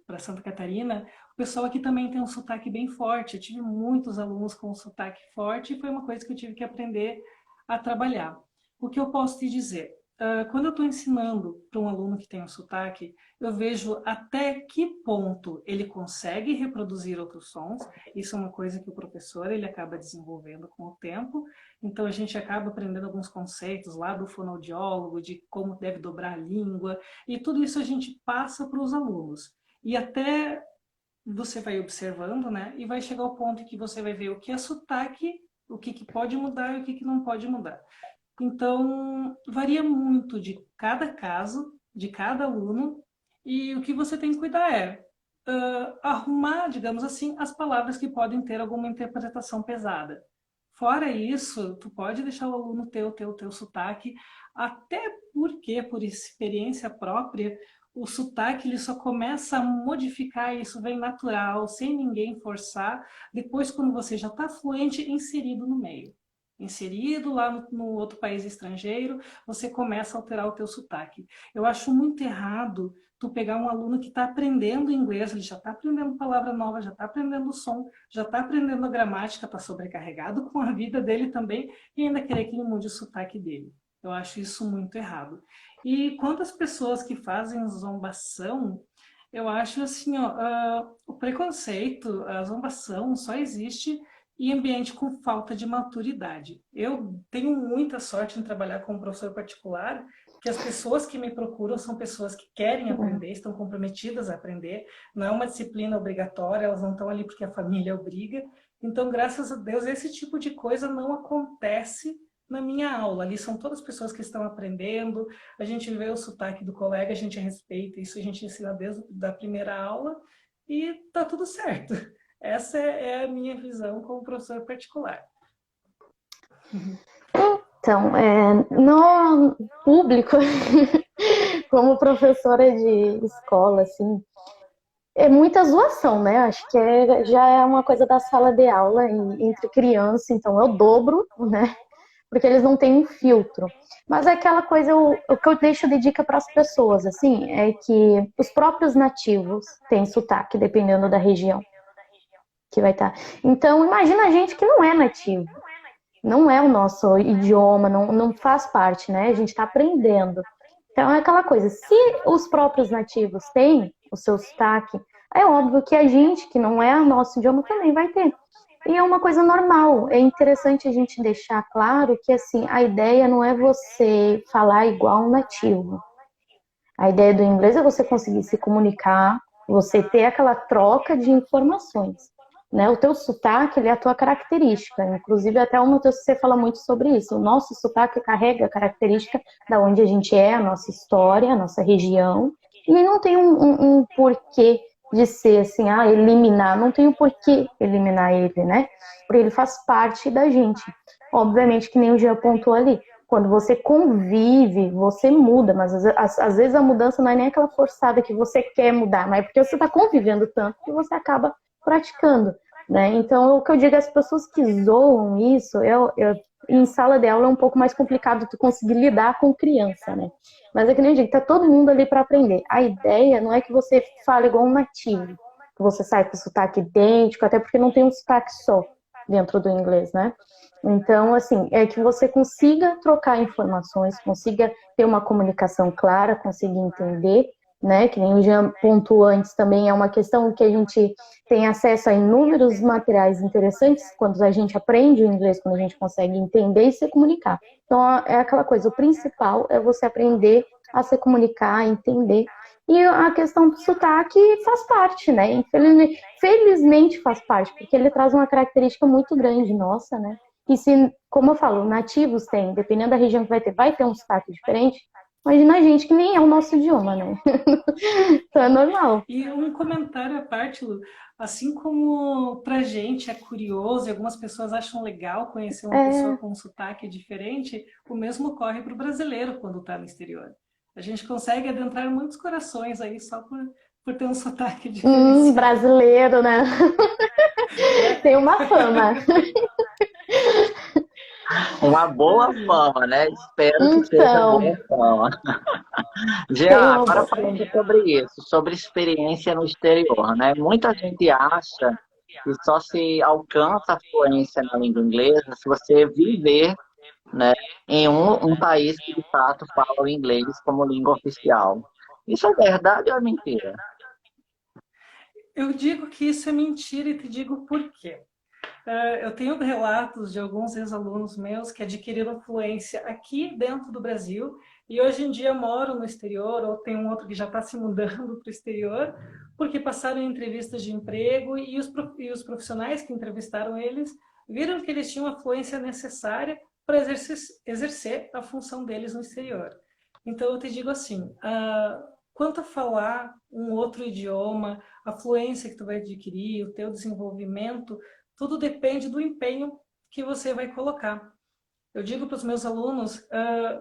para Santa Catarina, o pessoal aqui também tem um sotaque bem forte. Eu tive muitos alunos com um sotaque forte e foi uma coisa que eu tive que aprender a trabalhar. O que eu posso te dizer? Quando eu estou ensinando para um aluno que tem um sotaque, eu vejo até que ponto ele consegue reproduzir outros sons. Isso é uma coisa que o professor ele acaba desenvolvendo com o tempo. Então, a gente acaba aprendendo alguns conceitos lá do fonoaudiólogo, de como deve dobrar a língua, e tudo isso a gente passa para os alunos. E até você vai observando, né? E vai chegar ao ponto em que você vai ver o que é sotaque, o que pode mudar e o que não pode mudar. Então, varia muito de cada caso, de cada aluno, e o que você tem que cuidar é arrumar, digamos assim, as palavras que podem ter alguma interpretação pesada. Fora isso, tu pode deixar o aluno ter o teu sotaque, até porque, por experiência própria, o sotaque ele só começa a modificar, isso vem natural, sem ninguém forçar, depois quando você já está fluente, inserido no meio. Inserido lá no outro país estrangeiro, você começa a alterar o teu sotaque. Eu acho muito errado tu pegar um aluno que está aprendendo inglês, ele já está aprendendo palavra nova, já está aprendendo o som, já está aprendendo a gramática, está sobrecarregado com a vida dele também, e ainda querer que ele mude o sotaque dele. Eu acho isso muito errado. E quanto às pessoas que fazem zombação, eu acho assim, o preconceito, a zombação só existe em ambiente com falta de maturidade. Eu tenho muita sorte em trabalhar com um professor particular, que as pessoas que me procuram são pessoas que querem aprender, estão comprometidas a aprender, não é uma disciplina obrigatória, elas não estão ali porque a família obriga. Então, graças a Deus, esse tipo de coisa não acontece na minha aula. Ali são todas pessoas que estão aprendendo, a gente vê o sotaque do colega, a gente respeita isso, a gente ensina desde a primeira aula, e tá tudo certo. Essa é a minha visão como professor particular. Então, no público, como professora de escola, assim, é muita zoação, né? Acho que já é uma coisa da sala de aula entre crianças, então é o dobro, né? Porque eles não têm um filtro. Mas é aquela coisa, o que eu deixo de dica para as pessoas, assim, é que os próprios nativos têm sotaque, dependendo da região que vai estar. Então, imagina a gente que não é nativo, não é o nosso idioma, não faz parte, né? A gente está aprendendo. Então, é aquela coisa, se os próprios nativos têm o seu sotaque, é óbvio que a gente, que não é o nosso idioma, também vai ter. E é uma coisa normal. É interessante a gente deixar claro que, assim, a ideia não é você falar igual um nativo. A ideia do inglês é você conseguir se comunicar, você ter aquela troca de informações. Né? O teu sotaque, ele é a tua característica. Inclusive, até o meu texto você fala muito sobre isso. O nosso sotaque carrega a característica da onde a gente é, a nossa história, a nossa região. E não tem um porquê de ser assim, eliminar. Não tem um porquê eliminar ele, né? Porque ele faz parte da gente. Obviamente que nem o Jean pontuou ali. Quando você convive, você muda, mas às vezes a mudança não é nem aquela forçada que você quer mudar, mas é porque você está convivendo tanto que você acaba praticando, né? Então, o que eu digo às pessoas que zoam isso, em sala de aula é um pouco mais complicado tu conseguir lidar com criança, né? Mas é que nem eu digo, tá todo mundo ali para aprender. A ideia não é que você fale igual um nativo, que você sai com sotaque idêntico, até porque não tem um sotaque só dentro do inglês, né? Então, assim, é que você consiga trocar informações, consiga ter uma comunicação clara, consiga entender, né? Que nem o Jean pontuou antes também, é uma questão que a gente tem acesso a inúmeros materiais interessantes quando a gente aprende o inglês, quando a gente consegue entender e se comunicar. Então, é aquela coisa, o principal é você aprender a se comunicar, a entender. E a questão do sotaque faz parte, né? Felizmente faz parte, porque ele traz uma característica muito grande nossa, né? E se, como eu falo, nativos têm, dependendo da região que vai ter um sotaque diferente, imagina a gente que nem é o nosso idioma, né? Então é normal. E um comentário à parte, Lu, assim como pra gente é curioso e algumas pessoas acham legal conhecer uma pessoa com um sotaque diferente, o mesmo ocorre para o brasileiro quando está no exterior. A gente consegue adentrar muitos corações aí só por ter um sotaque diferenciado. Brasileiro, né? Tem uma fama. Uma boa fama, né? Espero que seja boa fama. Já, agora falando sobre isso, sobre experiência no exterior, né? Muita gente acha que só se alcança a fluência na língua inglesa se você viver, né, em um país que de fato fala o inglês como língua oficial. Isso é verdade ou é mentira? Eu digo que isso é mentira e te digo por quê. Eu tenho relatos de alguns ex-alunos meus que adquiriram fluência aqui dentro do Brasil e hoje em dia moram no exterior, ou tem um outro que já está se mudando para o exterior, porque passaram em entrevistas de emprego e os profissionais que entrevistaram eles viram que eles tinham a fluência necessária para exercer a função deles no exterior. Então, eu te digo assim, quanto a falar um outro idioma, a fluência que tu vai adquirir, o teu desenvolvimento, tudo depende do empenho que você vai colocar. Eu digo para os meus alunos,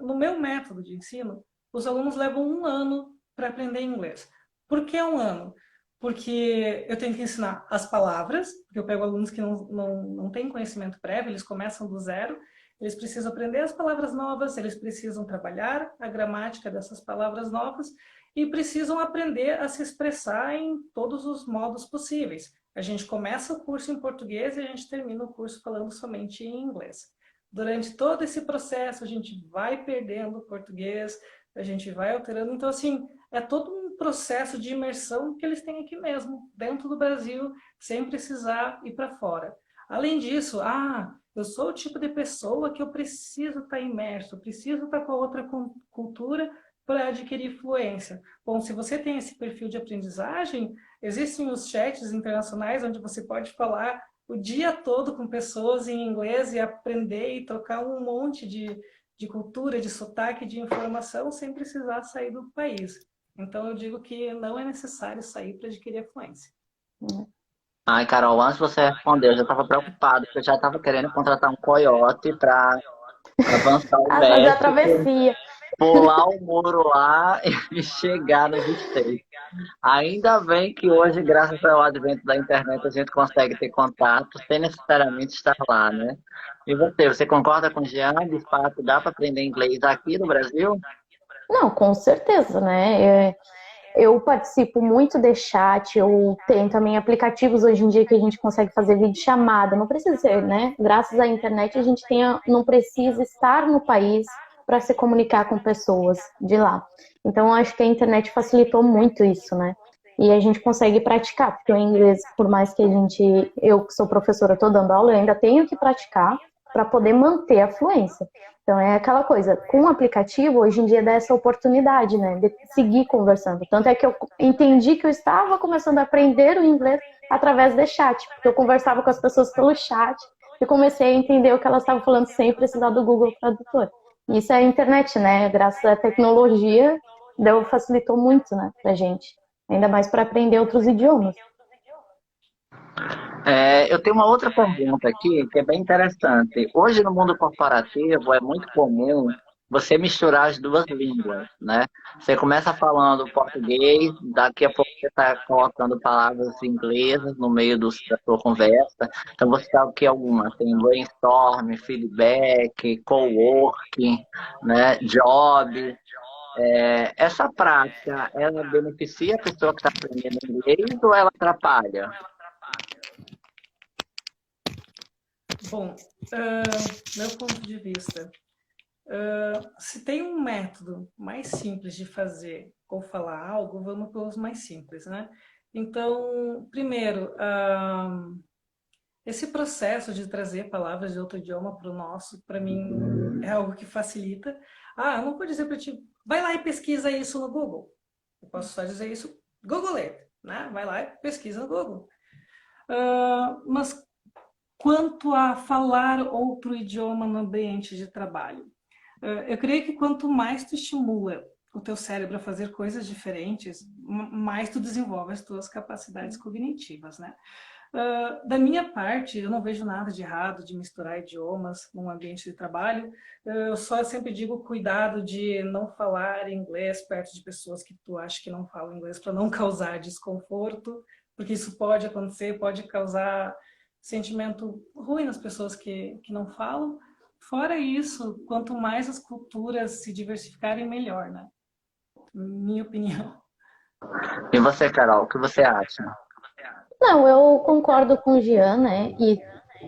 no meu método de ensino, os alunos levam 1 ano para aprender inglês. Por que 1 ano? Porque eu tenho que ensinar as palavras, porque eu pego alunos que não têm conhecimento prévio, eles começam do zero, eles precisam aprender as palavras novas, eles precisam trabalhar a gramática dessas palavras novas e precisam aprender a se expressar em todos os modos possíveis. A gente começa o curso em português e a gente termina o curso falando somente em inglês. Durante todo esse processo, a gente vai perdendo o português, a gente vai alterando. Então, assim, é todo um processo de imersão que eles têm aqui mesmo, dentro do Brasil, sem precisar ir para fora. Além disso, eu sou o tipo de pessoa que eu preciso estar imerso, preciso estar com a outra cultura para adquirir fluência. Bom, se você tem esse perfil de aprendizagem, existem os chats internacionais onde você pode falar o dia todo com pessoas em inglês e aprender e trocar um monte de cultura, de sotaque, de informação sem precisar sair do país. Então, eu digo que não é necessário sair para adquirir a fluência. Ai, Carol, antes de você responder, eu já estava preocupado, porque eu já estava querendo contratar um coiote para avançar o Ah, fazer a México, travessia. pular o muro lá e chegar nos States. Ainda bem que hoje, graças ao advento da internet, a gente consegue ter contato sem necessariamente estar lá, né? E você concorda com o Jean? De fato, dá para aprender inglês aqui no Brasil? Não, com certeza, né? Eu participo muito de chat, eu tenho também aplicativos hoje em dia que a gente consegue fazer videochamada, não precisa ser, né? Graças à internet a gente não precisa estar no país para se comunicar com pessoas de lá. Então eu acho que a internet facilitou muito isso, né? E a gente consegue praticar, porque o inglês, por mais que eu que sou professora, estou dando aula, eu ainda tenho que praticar para poder manter a fluência. Então é aquela coisa, com o aplicativo, hoje em dia dá essa oportunidade, né, de seguir conversando. Tanto é que eu entendi que eu estava começando a aprender o inglês através de chat, porque eu conversava com as pessoas pelo chat e comecei a entender o que elas estavam falando sem precisar do Google Tradutor. E isso é a internet, né? Graças à tecnologia, facilitou muito, né, pra gente. Ainda mais para aprender outros idiomas. Eu tenho uma outra pergunta aqui que é bem interessante. Hoje, no mundo corporativo, é muito comum você misturar as duas línguas, né? Você começa falando português, daqui a pouco você está colocando palavras inglesas no meio da sua conversa. Então, você sabe o que algumas? Tem brainstorm, feedback, coworking, né? Job. Essa prática, ela beneficia a pessoa que está aprendendo inglês ou ela atrapalha? Bom, meu ponto de vista, se tem um método mais simples de fazer ou falar algo, vamos pelos mais simples, né? Então, primeiro, esse processo de trazer palavras de outro idioma para o nosso, para mim, é algo que facilita. Ah, eu não vou dizer para ti, vai lá e pesquisa isso no Google. Eu posso só dizer isso, Google It, né? Vai lá e pesquisa no Google. Mas quanto a falar outro idioma no ambiente de trabalho, eu creio que quanto mais tu estimula o teu cérebro a fazer coisas diferentes, mais tu desenvolve as tuas capacidades cognitivas, né? Da minha parte, eu não vejo nada de errado de misturar idiomas num ambiente de trabalho. Eu só sempre digo cuidado de não falar inglês perto de pessoas que tu acha que não falam inglês para não causar desconforto, porque isso pode acontecer, pode causar sentimento ruim nas pessoas que não falam. Fora isso, quanto mais as culturas se diversificarem, melhor, né? Minha opinião. E você, Carol, o que você acha? Não, eu concordo com o Gian, né? E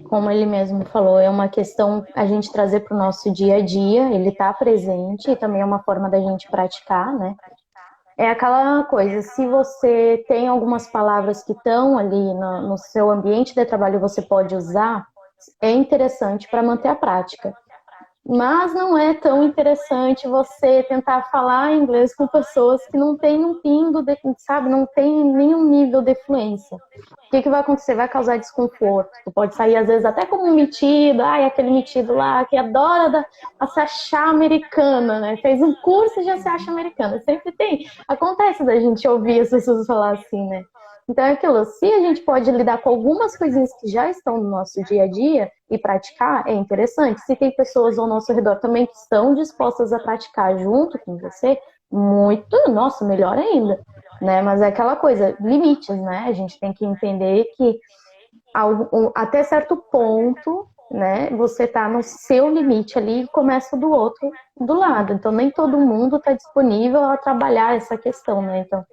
como ele mesmo falou, é uma questão a gente trazer para o nosso dia a dia, ele está presente e também é uma forma da gente praticar, né? É aquela coisa, se você tem algumas palavras que estão ali no seu ambiente de trabalho, você pode usar, é interessante para manter a prática. Mas não é tão interessante você tentar falar inglês com pessoas que não têm um pingo, sabe, não tem nenhum nível de fluência. O que vai acontecer? Vai causar desconforto. Tu pode sair, às vezes, até como um metido, ai, aquele metido lá que adora se achar americana, né? Fez um curso e já se acha americana. Sempre tem. Acontece da gente ouvir as pessoas falar assim, né? Então é aquilo, se a gente pode lidar com algumas coisinhas que já estão no nosso dia a dia e praticar, é interessante. Se tem pessoas ao nosso redor também que estão dispostas a praticar junto com você, muito, nossa, melhor ainda, né? Mas é aquela coisa, limites, né? A gente tem que entender que até certo ponto, né, você tá no seu limite ali e começa do outro do lado. Então nem todo mundo está disponível a trabalhar essa questão, né? Então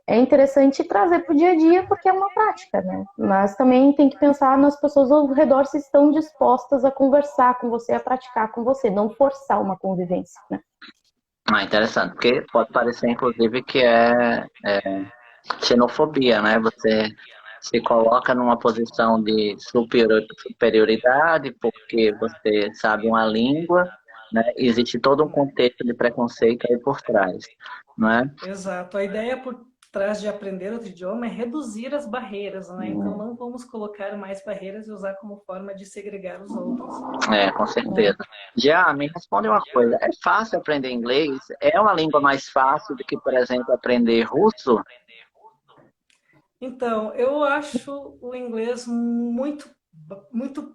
é interessante trazer para o dia a dia porque é uma prática, né? Mas também tem que pensar nas pessoas ao redor se estão dispostas a conversar com você, a praticar com você, não forçar uma convivência, né? Interessante, porque pode parecer, inclusive, que é xenofobia, né? Você se coloca numa posição de superioridade porque você sabe uma língua, né? Existe todo um contexto de preconceito aí por trás, não é? Exato. A ideia por trás de aprender outro idioma é reduzir as barreiras, né? Então não vamos colocar mais barreiras e usar como forma de segregar os outros. Com certeza. Já me responde uma coisa, é fácil aprender inglês? É uma língua mais fácil do que, por exemplo, aprender russo? Então, eu acho o inglês muito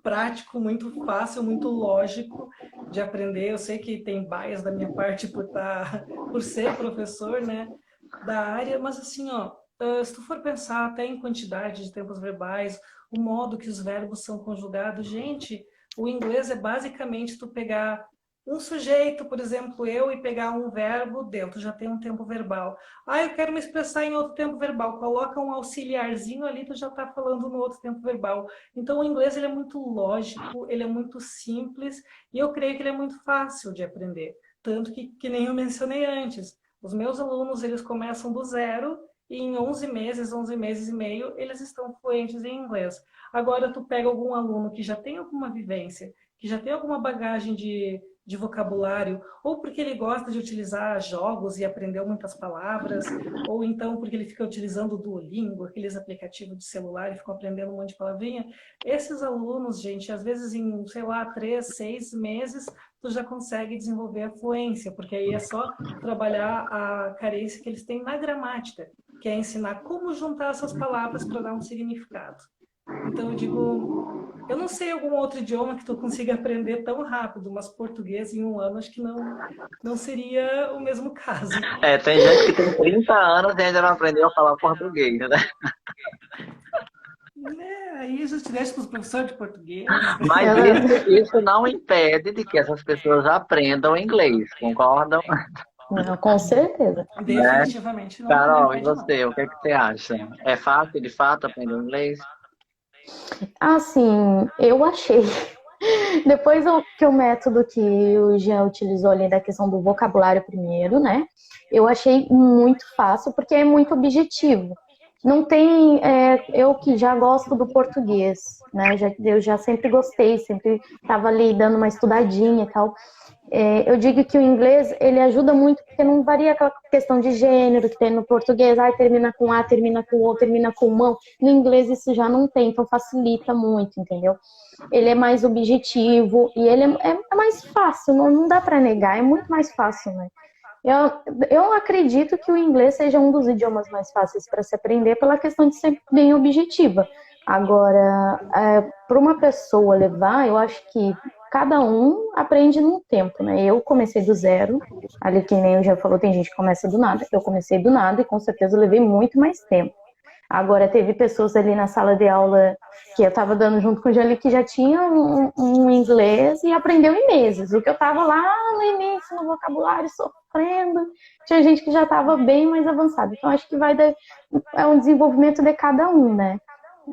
prático, muito fácil, muito lógico de aprender. Eu sei que tem bias da minha parte por ser professor, né, da área, mas assim, ó, se tu for pensar até em quantidade de tempos verbais, o modo que os verbos são conjugados, gente, o inglês é basicamente tu pegar um sujeito, por exemplo, eu, e pegar um verbo dentro, já tem um tempo verbal. Ah, eu quero me expressar em outro tempo verbal. Coloca um auxiliarzinho ali, tu já está falando no outro tempo verbal. Então, o inglês ele é muito lógico, ele é muito simples e eu creio que ele é muito fácil de aprender. Tanto que nem eu mencionei antes, os meus alunos eles começam do zero e em 11 meses e meio, eles estão fluentes em inglês. Agora, tu pega algum aluno que já tem alguma vivência, que já tem alguma bagagem de vocabulário, ou porque ele gosta de utilizar jogos e aprendeu muitas palavras, ou então porque ele fica utilizando o Duolingo, aqueles aplicativos de celular e ficam aprendendo um monte de palavrinha. Esses alunos, gente, às vezes em, sei lá, 3, 6 meses, tu já consegue desenvolver a fluência, porque aí é só trabalhar a carência que eles têm na gramática, que é ensinar como juntar essas palavras para dar um significado. Então eu digo, eu não sei algum outro idioma que tu consiga aprender tão rápido, mas português em um ano acho que não seria o mesmo caso. É, tem gente que tem 30 anos e ainda não aprendeu a falar português, né? Né? Aí já te deixa com os professores de português. Mas isso não impede de que essas pessoas aprendam inglês, concordam? Não, com certeza. Né? Definitivamente não Carol, e impede, não. você, o que é que você acha? É fácil, de fato, aprender inglês? Assim, eu achei. Depois que o método que o Jean utilizou ali da questão do vocabulário primeiro, né? Eu achei muito fácil, porque é muito objetivo. Não tem. Eu que já gosto do português, né? Eu já sempre gostei, sempre estava ali dando uma estudadinha e tal. Eu digo que o inglês ele ajuda muito porque não varia aquela questão de gênero que tem no português, termina com A, termina com O, termina com mão. No inglês isso já não tem, então facilita muito, entendeu? Ele é mais objetivo e ele é mais fácil, não dá para negar, é muito mais fácil, né? Eu, eu acredito que o inglês seja um dos idiomas mais fáceis para se aprender pela questão de ser bem objetiva. Agora, para uma pessoa levar, eu acho que cada um aprende num tempo, né? Eu comecei do zero, ali que nem eu já falou, tem gente que começa do nada. Eu comecei do nada e com certeza eu levei muito mais tempo. Agora, teve pessoas ali na sala de aula que eu estava dando junto com o Jali que já tinha um inglês e aprendeu em meses. O que eu estava lá no início, no vocabulário, sofrendo, tinha gente que já estava bem mais avançada. Então, acho que é um desenvolvimento de cada um, né?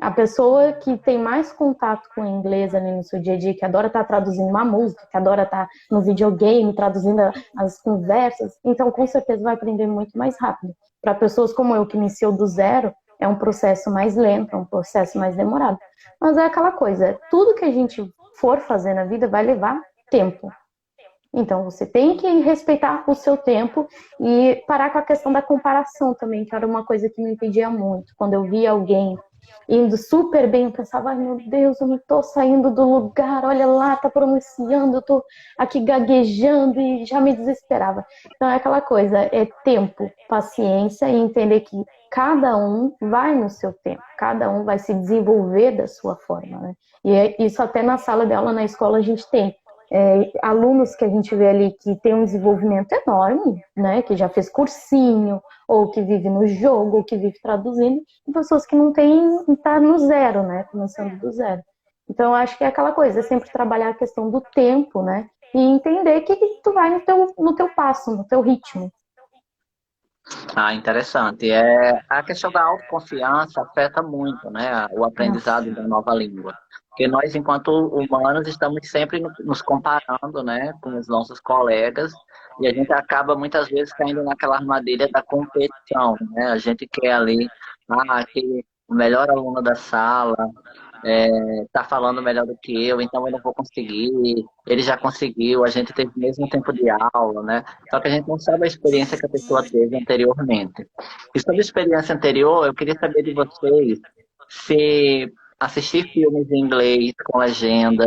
A pessoa que tem mais contato com o inglês ali no seu dia a dia, que adora estar traduzindo uma música, que adora estar no videogame, traduzindo as conversas, então com certeza vai aprender muito mais rápido. Para pessoas como eu, que iniciou do zero, é um processo mais lento, é um processo mais demorado. Mas é aquela coisa, tudo que a gente for fazer na vida vai levar tempo. Então você tem que respeitar o seu tempo e parar com a questão da comparação também, que era uma coisa que me impedia muito. Quando eu via alguém indo super bem, eu pensava, ai meu Deus, eu não tô saindo do lugar, olha lá, tá pronunciando, eu tô aqui gaguejando e já me desesperava. Então é aquela coisa, é tempo, paciência e entender que cada um vai no seu tempo, cada um vai se desenvolver da sua forma, né? E isso até na sala de aula, na escola, a gente tem alunos que a gente vê ali que tem um desenvolvimento enorme, né, que já fez cursinho, ou que vive no jogo, ou que vive traduzindo, e pessoas que não têm, tá no zero, né, começando do zero. Então, eu acho que é aquela coisa, é sempre trabalhar a questão do tempo, né, e entender que tu vai no teu passo, no teu ritmo. Ah, interessante. É, a questão da autoconfiança afeta muito, né, o Nossa. aprendizado da nova língua. Porque nós, enquanto humanos, estamos sempre nos comparando, né, com os nossos colegas, e a gente acaba muitas vezes caindo naquela armadilha da competição, né? A gente quer ali, aquele o melhor aluno da sala, tá falando melhor do que então eu não vou conseguir. Ele já conseguiu, a gente teve o mesmo tempo de aula, né? Só que a gente não sabe a experiência que a pessoa teve anteriormente. E sobre a experiência anterior, eu queria saber de vocês se assistir filmes em inglês com legenda,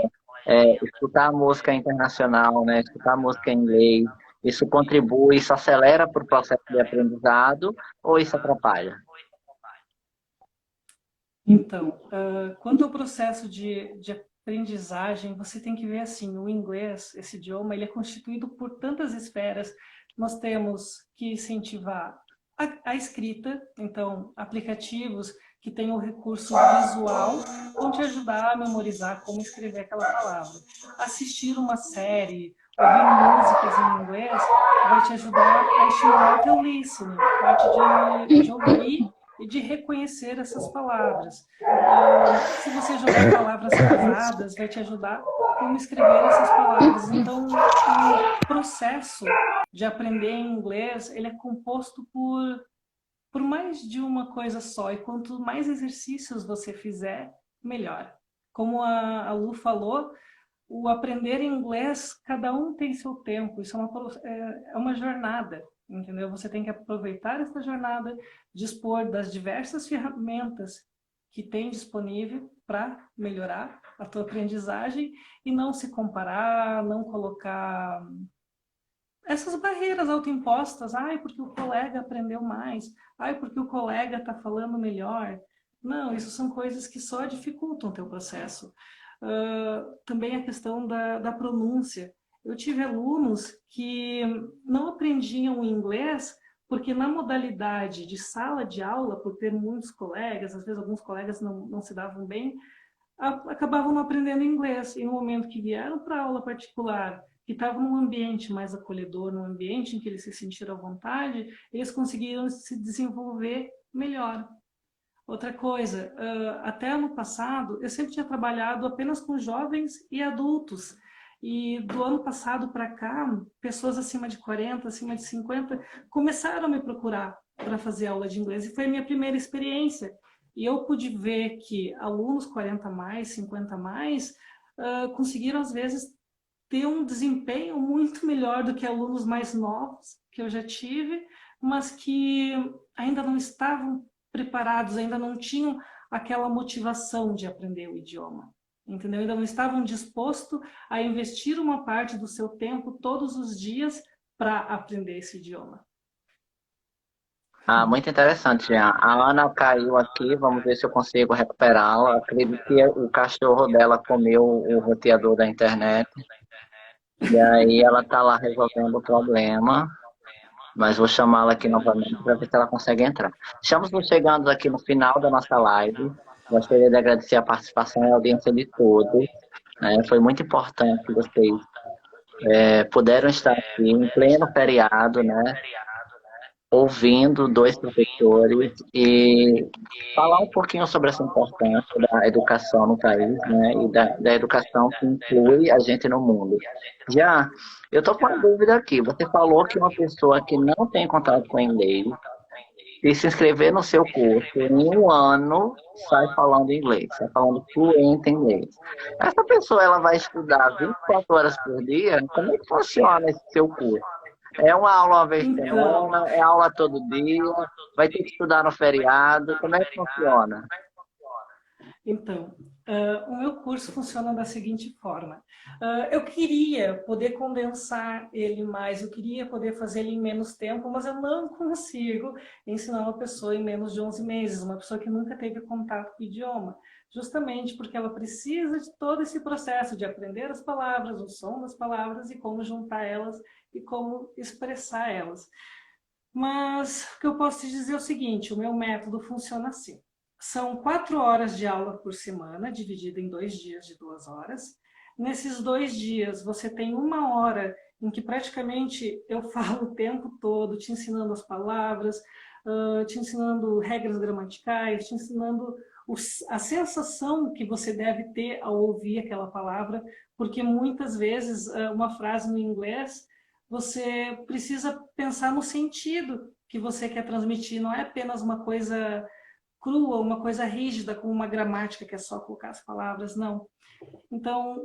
escutar música internacional, né? Escutar música em inglês, isso contribui, isso acelera para o processo de aprendizado ou isso atrapalha? Então, quanto ao processo de aprendizagem, você tem que ver assim, o inglês, esse idioma, ele é constituído por tantas esferas. Nós temos que incentivar a escrita, então, aplicativos que tenham o recurso visual vão te ajudar a memorizar como escrever aquela palavra. Assistir uma série, ouvir músicas em inglês, vai te ajudar a estimular o teu listening, a parte de ouvir e de reconhecer essas palavras. Se você jogar palavras cruzadas, vai te ajudar como escrever essas palavras. Então, o processo de aprender inglês, ele é composto por mais de uma coisa só. E quanto mais exercícios você fizer, melhor. Como a Lu falou, o aprender inglês, cada um tem seu tempo. Isso é uma jornada, entendeu? Você tem que aproveitar essa jornada, dispor das diversas ferramentas que tem disponível para melhorar a tua aprendizagem e não se comparar, não colocar essas barreiras autoimpostas. Ai, porque o colega aprendeu mais. Ai, porque o colega está falando melhor. Não, isso são coisas que só dificultam o teu processo. Também a questão da pronúncia. Eu tive alunos que não aprendiam inglês porque na modalidade de sala de aula, por ter muitos colegas, às vezes alguns colegas não se davam bem, acabavam não aprendendo inglês. E no momento que vieram para a aula particular, que estavam num ambiente mais acolhedor, num ambiente em que eles se sentiram à vontade, eles conseguiram se desenvolver melhor. Outra coisa, até ano passado, eu sempre tinha trabalhado apenas com jovens e adultos. E do ano passado para cá, pessoas acima de 40, acima de 50, começaram a me procurar para fazer aula de inglês. E foi a minha primeira experiência. E eu pude ver que alunos 40 mais, 50 mais, conseguiram às vezes ter um desempenho muito melhor do que alunos mais novos que eu já tive, mas que ainda não estavam preparados, ainda não tinham aquela motivação de aprender o idioma, entendeu? Ainda não estavam dispostos a investir uma parte do seu tempo todos os dias para aprender esse idioma. Ah, muito interessante, Jean. A Ana caiu aqui, vamos ver se eu consigo recuperá-la. Acredito que o cachorro dela comeu o roteador da internet. E aí ela está lá resolvendo o problema. Mas vou chamá-la aqui novamente para ver se ela consegue entrar. Estamos nos chegando aqui no final da nossa live. Gostaria de agradecer a participação e a audiência de todos. Né? Foi muito importante que vocês puderam estar aqui em pleno feriado, né? Ouvindo dois professores e falar um pouquinho sobre essa importância da educação no país, né, e da educação que inclui a gente no mundo. Já, eu estou com uma dúvida aqui. Você falou que uma pessoa que não tem contato com inglês, se inscrever no seu curso, em um ano sai falando inglês, sai falando fluente em inglês. Essa pessoa ela vai estudar 24 horas por dia? Como é que funciona esse seu curso? É uma aula uma vez por semana? É aula todo dia? Vai ter que estudar no feriado? Como é que funciona? Então, o meu curso funciona da seguinte forma. Eu queria poder condensar ele mais, eu queria poder fazer ele em menos tempo, mas eu não consigo ensinar uma pessoa em menos de 11 meses, uma pessoa que nunca teve contato com o idioma, justamente porque ela precisa de todo esse processo de aprender as palavras, o som das palavras e como juntar elas e como expressar elas. Mas o que eu posso te dizer é o seguinte, o meu método funciona assim. São 4 horas de aula por semana, dividida em 2 dias de 2 horas. Nesses 2 dias, você tem 1 hora em que praticamente eu falo o tempo todo, te ensinando as palavras, te ensinando regras gramaticais, te ensinando a sensação que você deve ter ao ouvir aquela palavra, porque muitas vezes uma frase no inglês, você precisa pensar no sentido que você quer transmitir, não é apenas uma coisa crua, uma coisa rígida, com uma gramática que é só colocar as palavras, não. Então,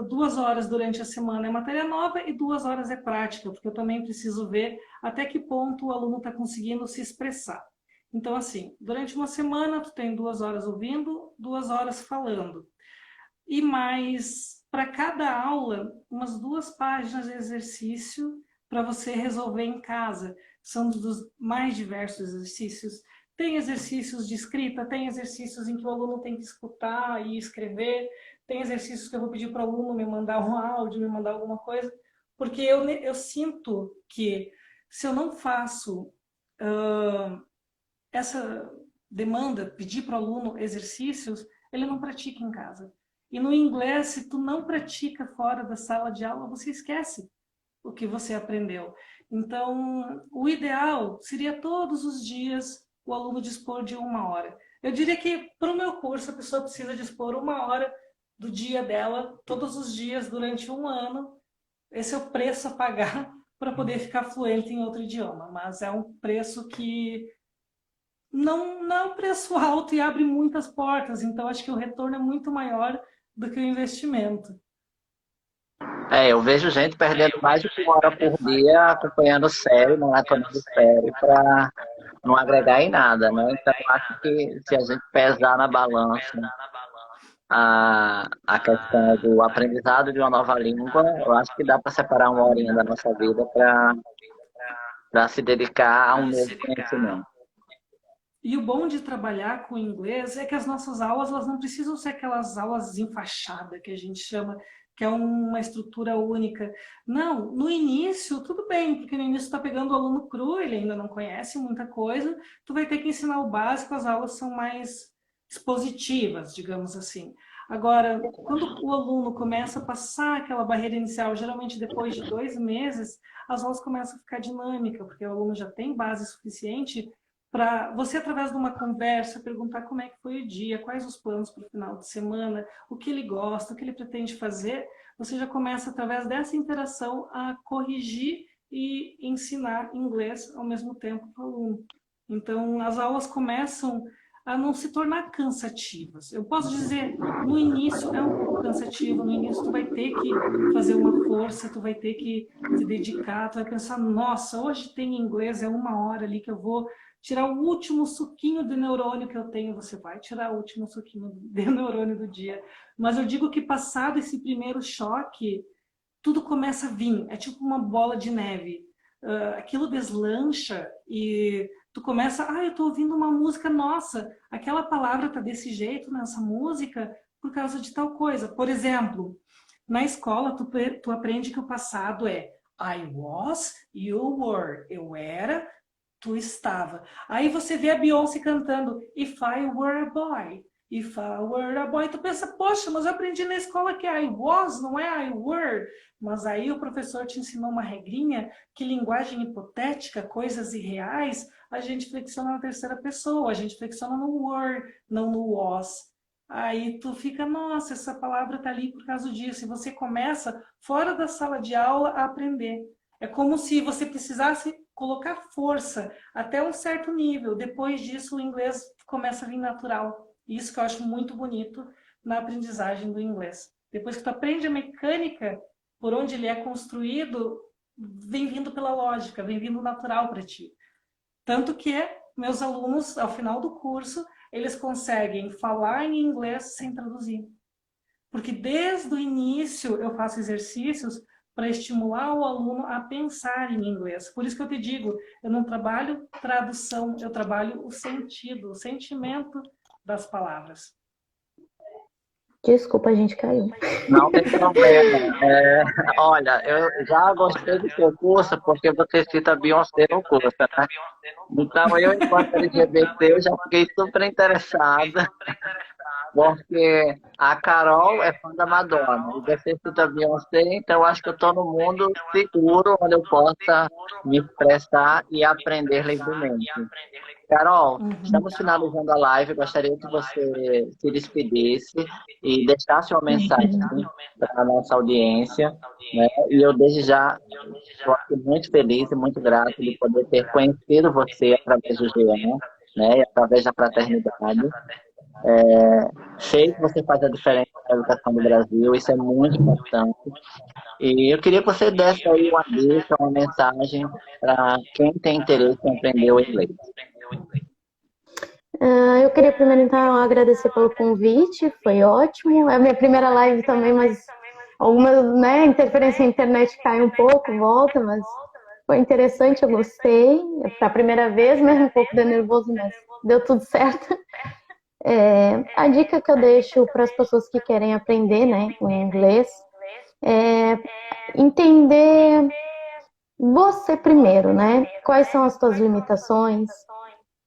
2 horas durante a semana é matéria nova e 2 horas é prática, porque eu também preciso ver até que ponto o aluno está conseguindo se expressar. Então, assim, durante uma semana, tu tem 2 horas ouvindo, 2 horas falando. E mais, para cada aula, umas 2 páginas de exercício para você resolver em casa. São dos mais diversos exercícios. Tem exercícios de escrita, tem exercícios em que o aluno tem que escutar e escrever, tem exercícios que eu vou pedir para o aluno me mandar um áudio, me mandar alguma coisa, porque eu sinto que se eu não faço essa demanda, pedir para o aluno exercícios, ele não pratica em casa. E no inglês, se tu não pratica fora da sala de aula, você esquece o que você aprendeu. Então, o ideal seria todos os dias o aluno dispor de 1 hora. Eu diria que para o meu curso a pessoa precisa dispor 1 hora do dia dela, todos os dias, durante 1 ano. Esse é o preço a pagar para poder ficar fluente em outro idioma. Mas é um preço que não é um preço alto e abre muitas portas. Então, acho que o retorno é muito maior do que o investimento. Eu vejo gente perdendo mais de 1 hora por dia acompanhando série, maratonando série, para não agregar em nada, né? Então, acho que se a gente pesar na balança a questão do aprendizado de uma nova língua, eu acho que dá para separar 1 horinha da nossa vida para se dedicar a um novo conhecimento. E o bom de trabalhar com inglês é que as nossas aulas elas não precisam ser aquelas aulas enfaixadas que a gente chama, que é uma estrutura única. Não, no início tudo bem, porque no início tu está pegando o aluno cru, ele ainda não conhece muita coisa, tu vai ter que ensinar o básico, as aulas são mais expositivas, digamos assim. Agora, quando o aluno começa a passar aquela barreira inicial, geralmente depois de 2 meses, as aulas começam a ficar dinâmicas, porque o aluno já tem base suficiente para você, através de uma conversa, perguntar como é que foi o dia, quais os planos para o final de semana, o que ele gosta, o que ele pretende fazer, você já começa, através dessa interação, a corrigir e ensinar inglês ao mesmo tempo para o aluno. Então, as aulas começam a não se tornar cansativas. Eu posso dizer, no início é um pouco cansativo, no início tu vai ter que fazer uma força, tu vai ter que se dedicar, tu vai pensar, nossa, hoje tem inglês, é 1 hora ali que eu vou tirar o último suquinho de neurônio que eu tenho, você vai tirar o último suquinho de neurônio do dia. Mas eu digo que passado esse primeiro choque, tudo começa a vir, é tipo uma bola de neve. Aquilo deslancha e tu começa, eu tô ouvindo uma música, nossa, aquela palavra tá desse jeito nessa música por causa de tal coisa. Por exemplo, na escola tu aprende que o passado é I was, you were, eu era, tu estava. Aí você vê a Beyoncé cantando If I Were a Boy, If I Were a Boy. Tu pensa, poxa, mas eu aprendi na escola que I was, não é I were. Mas aí o professor te ensinou uma regrinha que linguagem hipotética, coisas irreais, a gente flexiona na terceira pessoa, a gente flexiona no were, não no was. Aí tu fica, nossa, essa palavra tá ali por causa disso. E você começa, fora da sala de aula, a aprender. É como se você precisasse colocar força até um certo nível. Depois disso, o inglês começa a vir natural. Isso que eu acho muito bonito na aprendizagem do inglês. Depois que tu aprende a mecânica, por onde ele é construído, vem vindo pela lógica, vem vindo natural para ti. Tanto que meus alunos, ao final do curso, eles conseguem falar em inglês sem traduzir. Porque desde o início eu faço exercícios para estimular o aluno a pensar em inglês. Por isso que eu te digo, eu não trabalho tradução, eu trabalho o sentido, o sentimento das palavras. Desculpa, a gente caiu. Não tem problema. Olha, eu já gostei do seu curso porque você cita Beyoncé no curso, né? Então eu, enquanto LGBT, eu já fiquei super interessada, porque a Carol é fã da Madonna, e você cita Beyoncé, então eu acho que eu estou no mundo seguro, onde eu possa me expressar e aprender livremente. Carol, estamos finalizando a live, gostaria que você se despedisse e deixasse uma mensagem para a nossa audiência, né? E eu desde já estou muito feliz e muito grato de poder ter conhecido você através do GE, né? E através da fraternidade. Sei que você faz a diferença na educação do Brasil, isso é muito importante. E eu queria que você desse aí uma dica, uma mensagem para quem tem interesse em aprender o inglês. Eu queria primeiro, então, agradecer pelo convite, foi ótimo. É a minha primeira live também, mas alguma, né, interferência na internet cai um pouco, volta, mas Foi interessante, eu gostei. Foi a primeira vez, mesmo um pouco de nervoso, mas deu tudo certo. A dica que eu deixo para as pessoas que querem aprender, né, o inglês, é entender você primeiro, né? Quais são as suas limitações,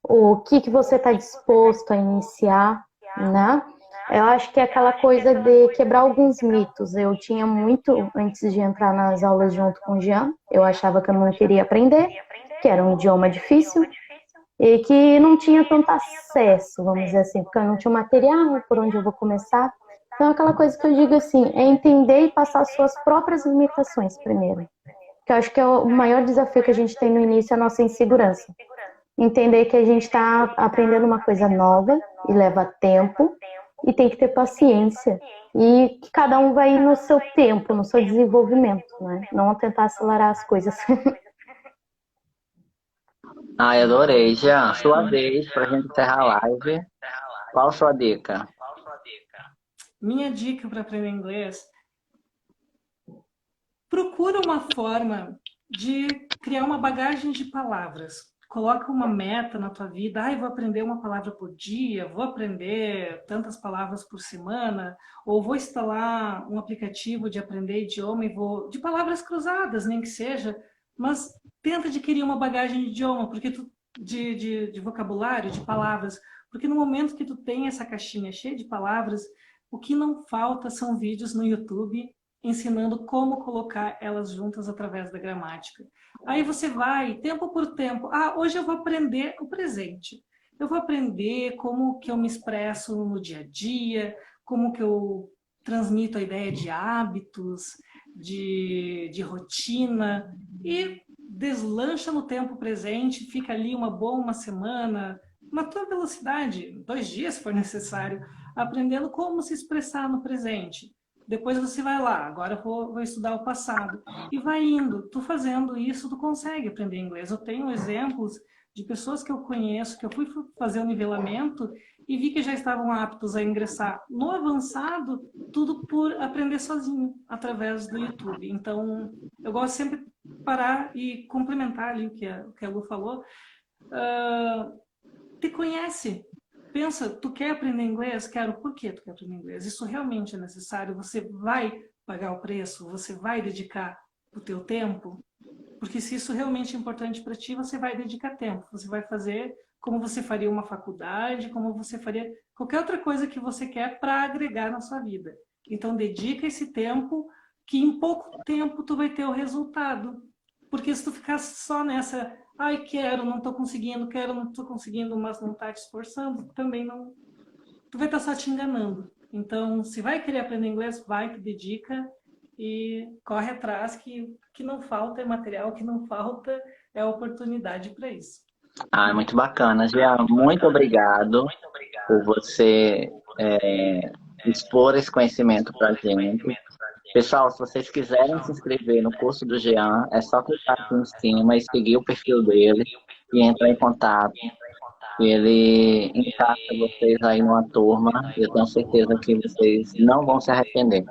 o que você está disposto a iniciar, né? Eu acho que é aquela coisa de quebrar alguns mitos. Eu tinha muito, antes de entrar nas aulas junto com o Jean, eu achava que eu não queria aprender, que era um idioma difícil, e que não tinha tanto acesso, vamos dizer assim, porque eu não tinha material, por onde eu vou começar. Então, aquela coisa que eu digo assim, é entender e passar as suas próprias limitações primeiro. Que eu acho que é o maior desafio que a gente tem no início, é a nossa insegurança. Entender que a gente está aprendendo uma coisa nova e leva tempo e tem que ter paciência. E que cada um vai ir no seu tempo, no seu desenvolvimento, né? Não tentar acelerar as coisas. Ai, adorei. Jean, sua vez pra gente encerrar a live. Qual a sua dica? Minha dica para aprender inglês: procura uma forma de criar uma bagagem de palavras. Coloca uma meta na tua vida. Ai, vou aprender uma palavra por dia, vou aprender tantas palavras por semana, ou vou instalar um aplicativo de aprender idioma e vou... de palavras cruzadas, nem que seja, mas tenta adquirir uma bagagem de idioma, porque de vocabulário, de palavras, porque no momento que tu tem essa caixinha cheia de palavras, o que não falta são vídeos no YouTube ensinando como colocar elas juntas através da gramática. Aí você vai, tempo por tempo, hoje eu vou aprender o presente. Eu vou aprender como que eu me expresso no dia a dia, como que eu transmito a ideia de hábitos, de rotina, e deslancha no tempo presente, fica ali uma semana, na tua velocidade, 2 dias se for necessário, aprendendo como se expressar no presente. Depois você vai lá, agora eu vou estudar o passado. E vai indo, tu fazendo isso, tu consegue aprender inglês. Eu tenho exemplos de pessoas que eu conheço, que eu fui fazer o nivelamento e vi que já estavam aptos a ingressar no avançado, tudo por aprender sozinho, através do YouTube. Então, eu gosto sempre de parar e complementar ali o que a Lu falou. Te conhece. Pensa, tu quer aprender inglês? Quero. Por que tu quer aprender inglês? Isso realmente é necessário? Você vai pagar o preço? Você vai dedicar o teu tempo? Porque se isso realmente é importante para ti, você vai dedicar tempo. Você vai fazer como você faria uma faculdade, como você faria qualquer outra coisa que você quer para agregar na sua vida. Então, dedica esse tempo, que em pouco tempo tu vai ter o resultado. Porque se tu ficar só nessa, ai, quero, não estou conseguindo, quero, não estou conseguindo, mas não está te esforçando, também não... Tu vai estar só te enganando. Então, se vai querer aprender inglês, vai, te dedica e corre atrás, que não falta é material, que não falta é oportunidade para isso. Ah, muito bacana. Jean, muito obrigado por você expor esse conhecimento para a gente. Pessoal, se vocês quiserem se inscrever no curso do Jean, é só clicar aqui em cima e seguir o perfil dele e entrar em contato. Ele encaixa vocês aí numa turma. Eu tenho certeza que vocês não vão se arrepender.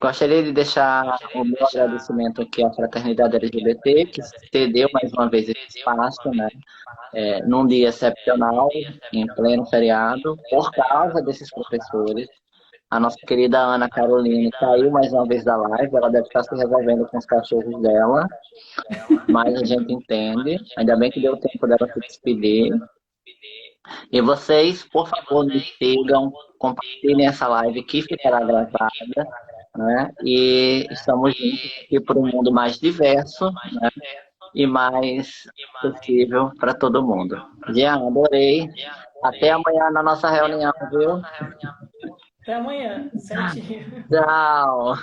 Gostaria de deixar o meu agradecimento aqui à Fraternidade LGBT, que cedeu mais uma vez esse espaço, né? Num dia excepcional, em pleno feriado, por causa desses professores. A nossa querida Ana Caroline caiu mais uma vez da live, ela deve estar se resolvendo com os cachorros dela, mas a gente entende. Ainda bem que deu tempo dela se despedir. E vocês, por favor, me sigam, compartilhem essa live que ficará gravada, né? E estamos juntos aqui por um mundo mais diverso, né? E mais possível para todo mundo. Jean, adorei. Até amanhã na nossa reunião, viu? Até amanhã, certinho. Tchau.